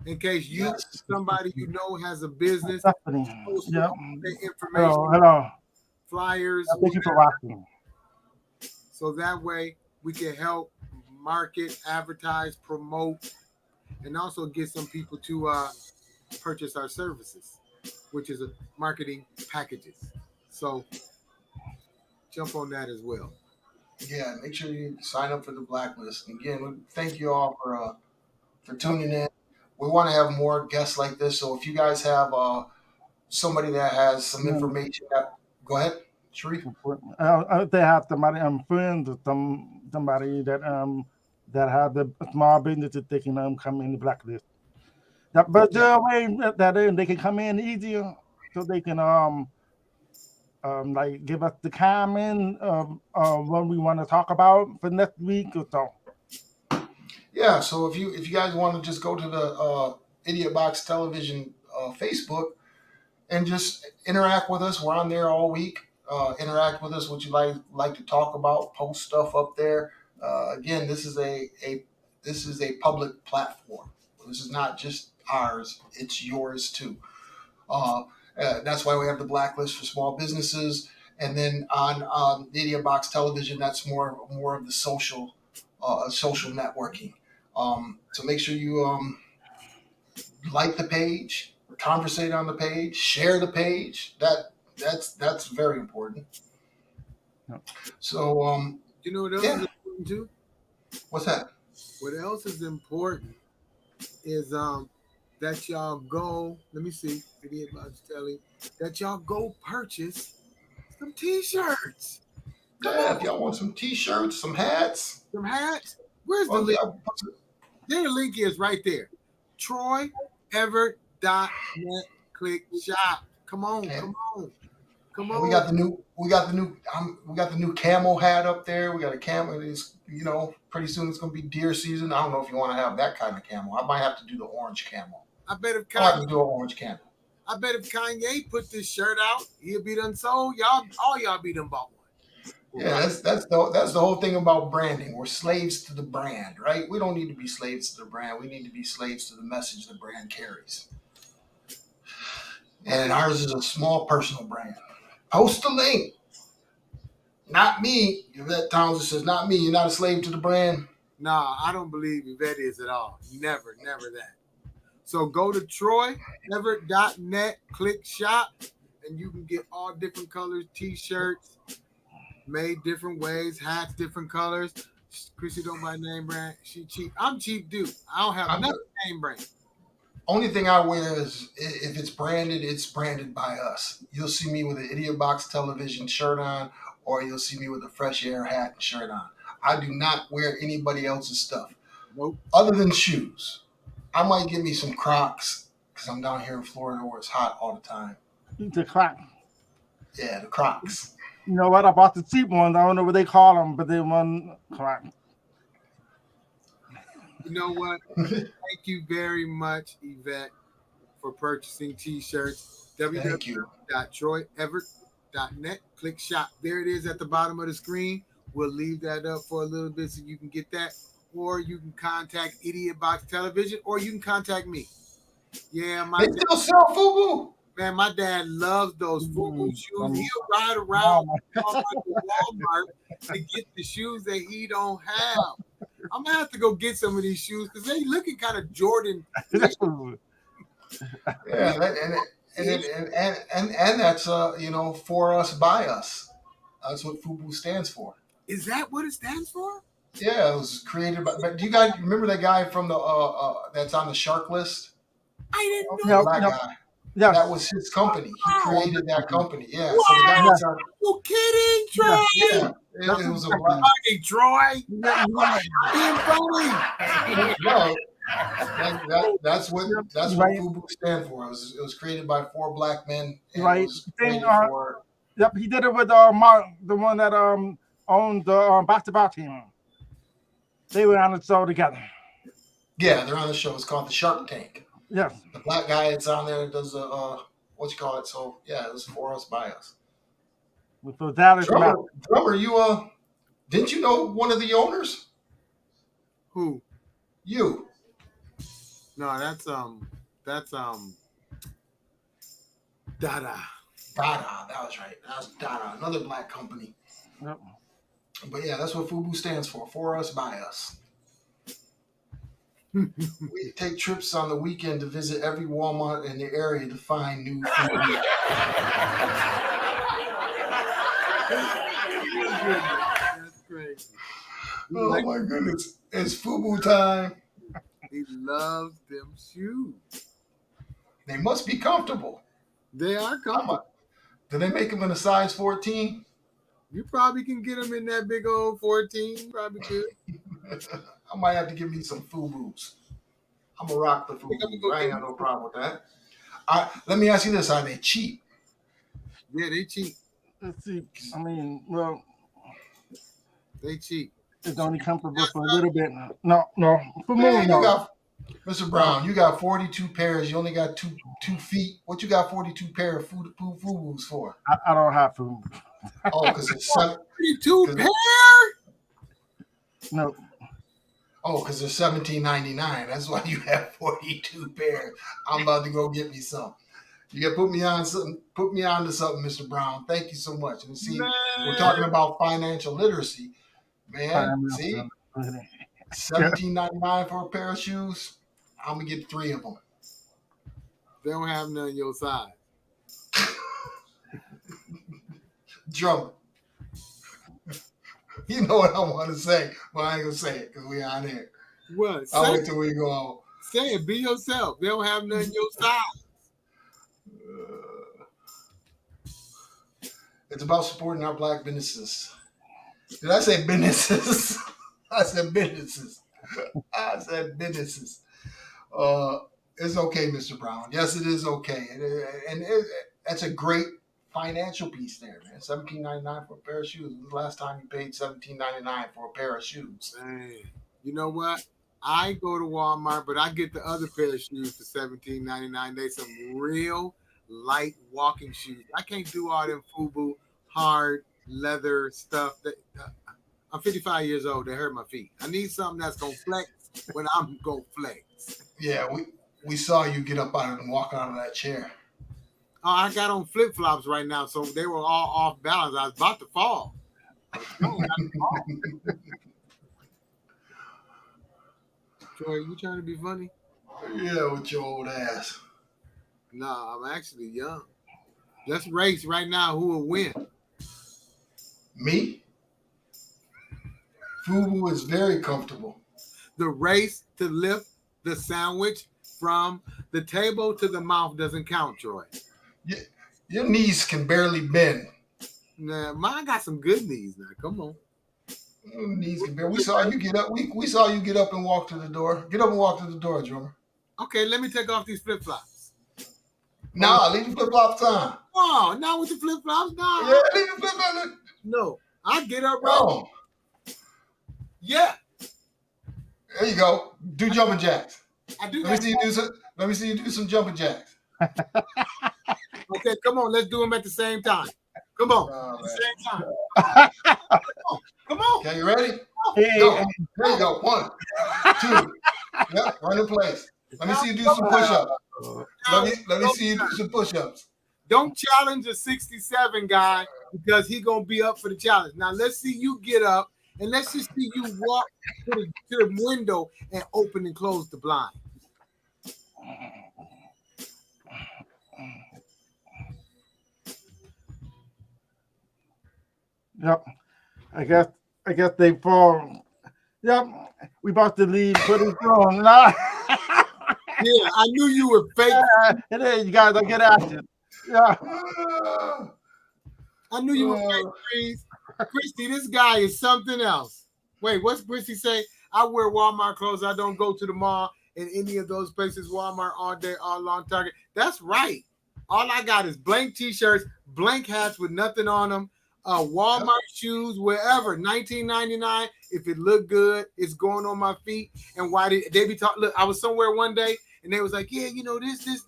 in case you somebody you know has a business. Stephanie. Post Yep. the information, Hello. flyers, Thank you for watching. so that way we can help market, advertise, promote, and also get some people to purchase our services, which is marketing packages. So jump on that as well. Yeah, make sure you sign up for the blacklist. Again, thank you all for tuning in. We want to have more guests like this. So if you guys have somebody that has some information, go ahead, Sharif. They have somebody friends or somebody that have the small business that they can come in the blacklist. But the way that they can come in easier, so they can like give us the comment of what we want to talk about for next week or so. Yeah, so if you guys want to just go to the Idiotbox Television Facebook and just interact with us, we're on there all week. Interact with us, what you like to talk about, post stuff up there. Again, this is a public platform. This is not just ours; it's yours too. That's why we have the blacklist for small businesses, and then on Idiotbox Television, that's more of the social networking. So make sure you like the page, conversate on the page, share the page. That's very important. Yep. So You know what else is important too? what's that? What else is important is that y'all go. Let me see. Idiotbox Telly. That y'all go purchase some T-shirts. Yeah, if y'all want some T-shirts, some hats, Some hats. Where's the link? There the link is right there. TroyEvert.net. Click shop. Come on, And- come on, come And on. we got the new camel hat up there. We got a camel. It's, pretty soon it's gonna be deer season. I don't know if you want to have that kind of camel. I might have to do the orange camel. I bet if I might have Kanye, to do an orange camel. Kanye put this shirt out, he'll be done sold. All y'all be done bought one. Yeah, that's the whole thing about branding. We're slaves to the brand, right? We don't need to be slaves to the brand. We need to be slaves to the message the brand carries. And ours is a small personal brand. Post the link. Not me. Yvette Townsend says, not me. You're not a slave to the brand. Nah, I don't believe Yvette is at all. Never that. So go to TroyEvert.net, click shop, and you can get all different colors, t-shirts, made different ways, hats, different colors. Chrissy don't buy name brand. She cheap. I'm cheap dude. I don't have nothing name brand. Only thing I wear is if it's branded by us. You'll see me with an Idiotbox Television shirt on, or you'll see me with a Fresh Air hat and shirt on. I do not wear anybody else's stuff. Nope. Other than shoes. I might get me some Crocs because I'm down here in Florida where it's hot all the time. The crack. Yeah, the Crocs. You know what? I bought the cheap ones. I don't know what they call them, but they run crack. You know what? Thank you very much, Yvette, for purchasing t-shirts. Thank you. www.troyevert.net. Click shop. There it is at the bottom of the screen. We'll leave that up for a little bit so you can get that. Or you can contact Idiotbox Television, or you can contact me. Yeah, They still sell FUBU. man, my dad loves those FUBU shoes. He'll ride around Walmart to get the shoes that he don't have. I'm gonna have to go get some of these shoes because they looking kind of Jordan. Yeah, and that's for us by us. That's what FUBU stands for. Is that what it stands for? Yeah, it was created by. But do you guys remember that guy from the that's on the shark list? I didn't The know. black guy. Yeah. That was his company. He created that company. Yeah. What? So the guy that's on. You kidding, Troy? Yeah, it was a black. Fucking Troy. Being funny. No, that's what FUBU stand for. It was created by 4 black men. And Right. It was created for. Yep, he did it with Mark, the one that owned the basketball team. They were on the show together. Yeah, they're on the show. It's called the Shark Tank. Yes. The black guy that's on there does the So yeah, it was for us by us. With the Dallas Drummer, you didn't you know one of the owners? Who? You. No, that's Dada. Dada, that was right. That was Dada, another black company. Yep. But yeah, that's what FUBU stands for us by us. We take trips on the weekend to visit every Walmart in the area to find new FUBU. That's crazy. Oh my goodness. It's FUBU time. He loves them shoes. They must be comfortable. They are comfortable. Do they make them in a size 14? You probably can get them in that big old 14. Probably could. I might have to give me some FUBUs. I'm going to rock the FUBUs. I ain't got no problem with that. Let me ask you this. Are they cheap? Yeah, they cheap. Let's see. I mean, well, They cheap. it's only comfortable for a little bit. No. For Man, me, you no. got, Mr. Brown, you got 42 pairs. You only got two feet. What you got 42 pair of FUBUs for? I don't have food. Oh, because it's 32 pair? No. Oh, because they're $17.99. That's why you have 42 pairs. I'm about to go get me some. You got to put me on something. Put me on to something, Mr. Brown. Thank you so much. And see, we're talking about financial literacy, man. See, $17.99 for a pair of shoes. I'm gonna get 3 of them. They don't have none your size. Drummer. You know what I want to say, but I ain't gonna say it because we on here. What? I'll wait till we go on. Say it. Be yourself. They don't have none your size. It's about supporting our black businesses. Did I say businesses? I said businesses. I said businesses. It's okay, Mr. Brown. Yes, it is okay. And that's a great financial piece there, man. $17.99 for a pair of shoes. When was the last time you paid $17.99 for a pair of shoes? Man, you know what? I go to Walmart, but I get the other pair of shoes for $17.99. They some real light walking shoes. I can't do all them FUBU hard leather stuff. I'm 55 years old. They hurt my feet. I need something that's gonna flex when I'm gonna flex. Yeah, we saw you get up out and walk out of that chair. Oh, I got on flip flops right now, so they were all off balance. I was about to fall. Troy, you trying to be funny? Yeah, with your old ass. Nah, I'm actually young. Let's race right now. Who will win? Me? FUBU is very comfortable. The race to lift the sandwich from the table to the mouth doesn't count, Troy. Your knees can barely bend. Nah, mine got some good knees now. Come on. Your knees can bend. We saw you get up. We saw you get up and walk to the door. Get up and walk to the door, drummer. Okay, let me take off these flip flops. Nah, leave the flip flops on. Oh, not with the flip flops. No. Yeah, leave the flip flops. No, I get up right. Oh, Yeah, there you go. Do jumping jacks. I do. Let me see you do some jumping jacks. Okay, come on. Let's do them at the same time. Come on. Oh, At the man. same time. Come on. Okay, you ready? Hey, Go. There you go. 1, 2. Yep, run in place. Let me see you do some push-ups. Let me see you do some push-ups. Don't challenge a 67 guy because he gonna be up for the challenge. Now let's see you get up and let's just see you walk to the window and open and close the blind. Yep. I guess they fall. Yep. We about to leave pretty soon. Nah. Yeah, I knew you were fake. It is. You guys don't get action. Yeah. I knew you were fake, Chris. Christy, this guy is something else. Wait, what's Christy say? I wear Walmart clothes. I don't go to the mall in any of those places. Walmart all day, all long. Target. That's right. All I got is blank t-shirts, blank hats with nothing on them. Walmart shoes, wherever, $19.99. If it look good, it's going on my feet. And why did they be talking? Look, I was somewhere one day and they was like, yeah, you know, this. And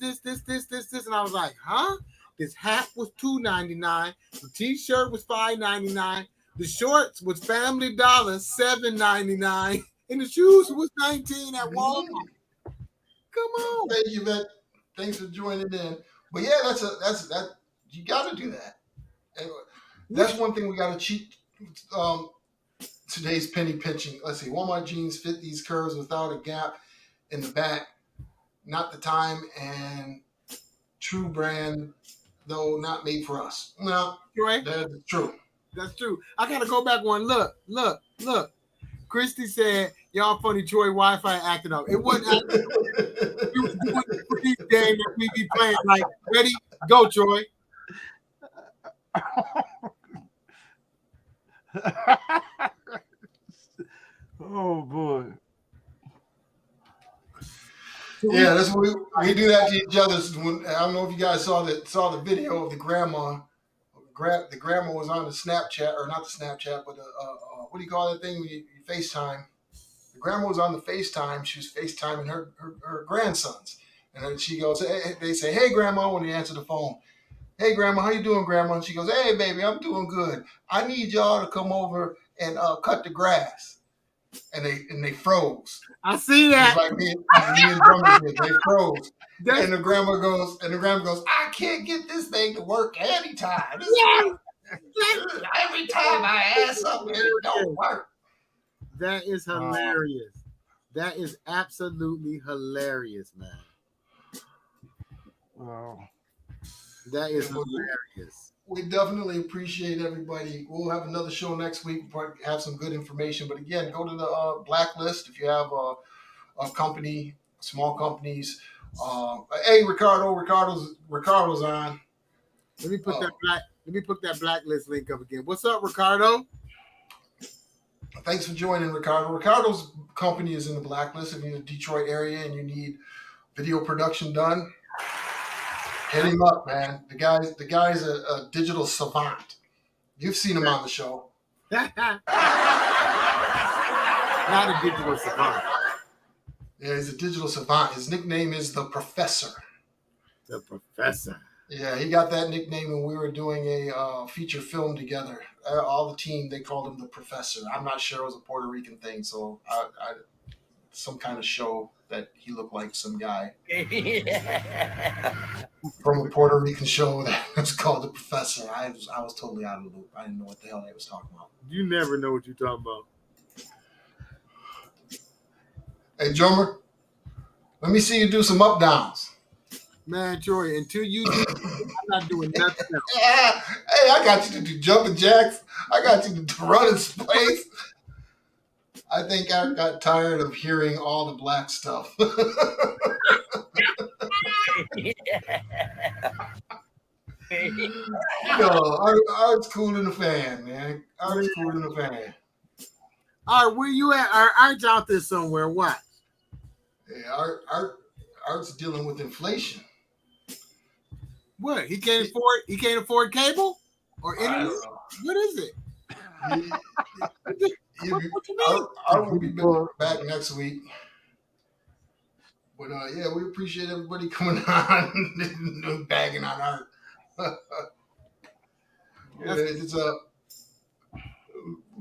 I was like, huh? This hat was $2.99. The t-shirt was $5.99. The shorts was Family Dollar, $7.99. And the shoes was $19 at Walmart. Come on. Thank you, man. Thanks for joining in. But yeah, that's you got to do that. Anyway, that's one thing we got to cheat. Today's penny pinching. Let's see. Walmart jeans fit these curves without a gap in the back. Not the time, and true brand, though not made for us. No, Right? that's true. That's true. I gotta go back one. Look. Christy said, y'all funny Troy Wi-Fi acting up. It wasn't acting up. We was doing the freeze game that we be playing. Like, ready? Go, Troy. Oh boy. Yeah, that's what we do that to each other. I don't know if you guys saw the video of the grandma. The grandma was on the Snapchat, or not the Snapchat, but what do you call that thing when you FaceTime? The grandma was on the FaceTime. She was FaceTiming her grandsons, and then she goes, they say, "Hey, grandma," when they answer the phone. "Hey, grandma, how you doing, grandma?" And she goes, "Hey, baby, I'm doing good. I need y'all to come over and cut the grass." And they froze. I see that. Like me and Drummer did. They froze. And the grandma goes, "I can't get this thing to work anytime. Every time I ask something, it don't work." That is hilarious. That is absolutely hilarious, man. Wow. That is hilarious. We definitely appreciate everybody. We'll have another show next week. We'll probably have some good information. But again, go to the Blacklist if you have a company, small companies. Hey, Ricardo's on. Let me put that Blacklist link up again. What's up, Ricardo? Thanks for joining, Ricardo. Ricardo's company is in the Blacklist. If you're in the Detroit area and you need video production done, Hit him up, man. The guy's a digital savant. You've seen him on the show. Not a digital savant. Yeah, he's a digital savant. His nickname is the Professor. The Professor. Yeah, he got that nickname when we were doing a feature film together. All the team, they called him the Professor. I'm not sure it was a Puerto Rican thing, so some kind of show that he looked like some guy from a Puerto Rican show that was called the Professor. I was totally out of the loop. I didn't know what the hell they was talking about. You never know what you're talking about. Hey, drummer, let me see you do some up downs. Man, Troy, until you do, I'm not doing nothing else. Hey, I got you to do jumping jacks. I got you to run in space. I think I got tired of hearing all the black stuff. Art's cool in the fan, man. Art's cool in the fan. All right, where you at? Art's out there somewhere. What? Yeah, Art's dealing with inflation. What? He can't afford cable or internet? What is it? What you mean? Art will be back next week. But yeah, we appreciate everybody coming on and bagging on Art. It's a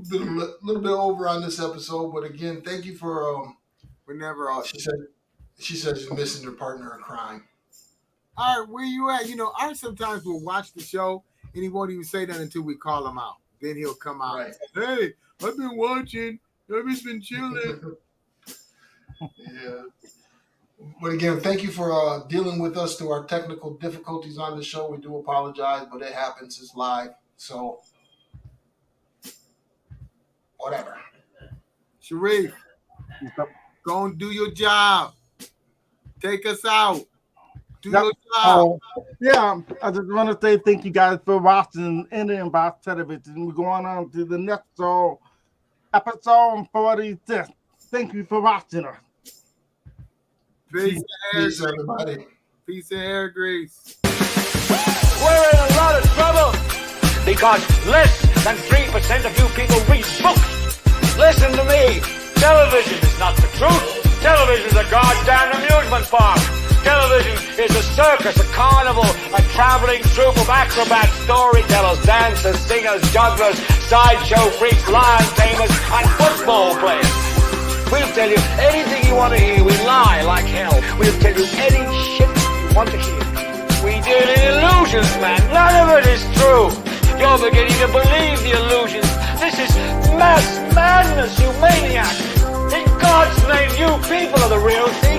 little bit over on this episode, but again, thank you for Whenever she said she's missing her partner in crime. All right, where you at? You know, Art sometimes will watch the show and he won't even say that until we call him out. Then he'll come out and say, hey, I've been watching. I've just been chilling. Yeah. But again, thank you for dealing with us through our technical difficulties on the show. We do apologize, but it happens. It's live. So, whatever. Sharif, go and do your job. Take us out. Do your job. Yeah, I just want to say thank you guys for watching Idiotbox Television. We're going on to the next show, episode 46. Thank you for watching us. Peace everybody. Peace and hair grease. We're in a lot of trouble because less than 3% of you people read books. Listen to me. Television is not the truth. Television is a goddamn amusement park. Television is a circus, a carnival, a traveling troupe of acrobats, storytellers, dancers, singers, jugglers, sideshow freaks, lion tamers, and football players. We'll tell you anything you want to hear. We lie like hell. We'll tell you any shit you want to hear. We deal in illusions, man. None of it is true. You're beginning to believe the illusions. This is mass madness, you maniac. In God's name, you people are the real thing.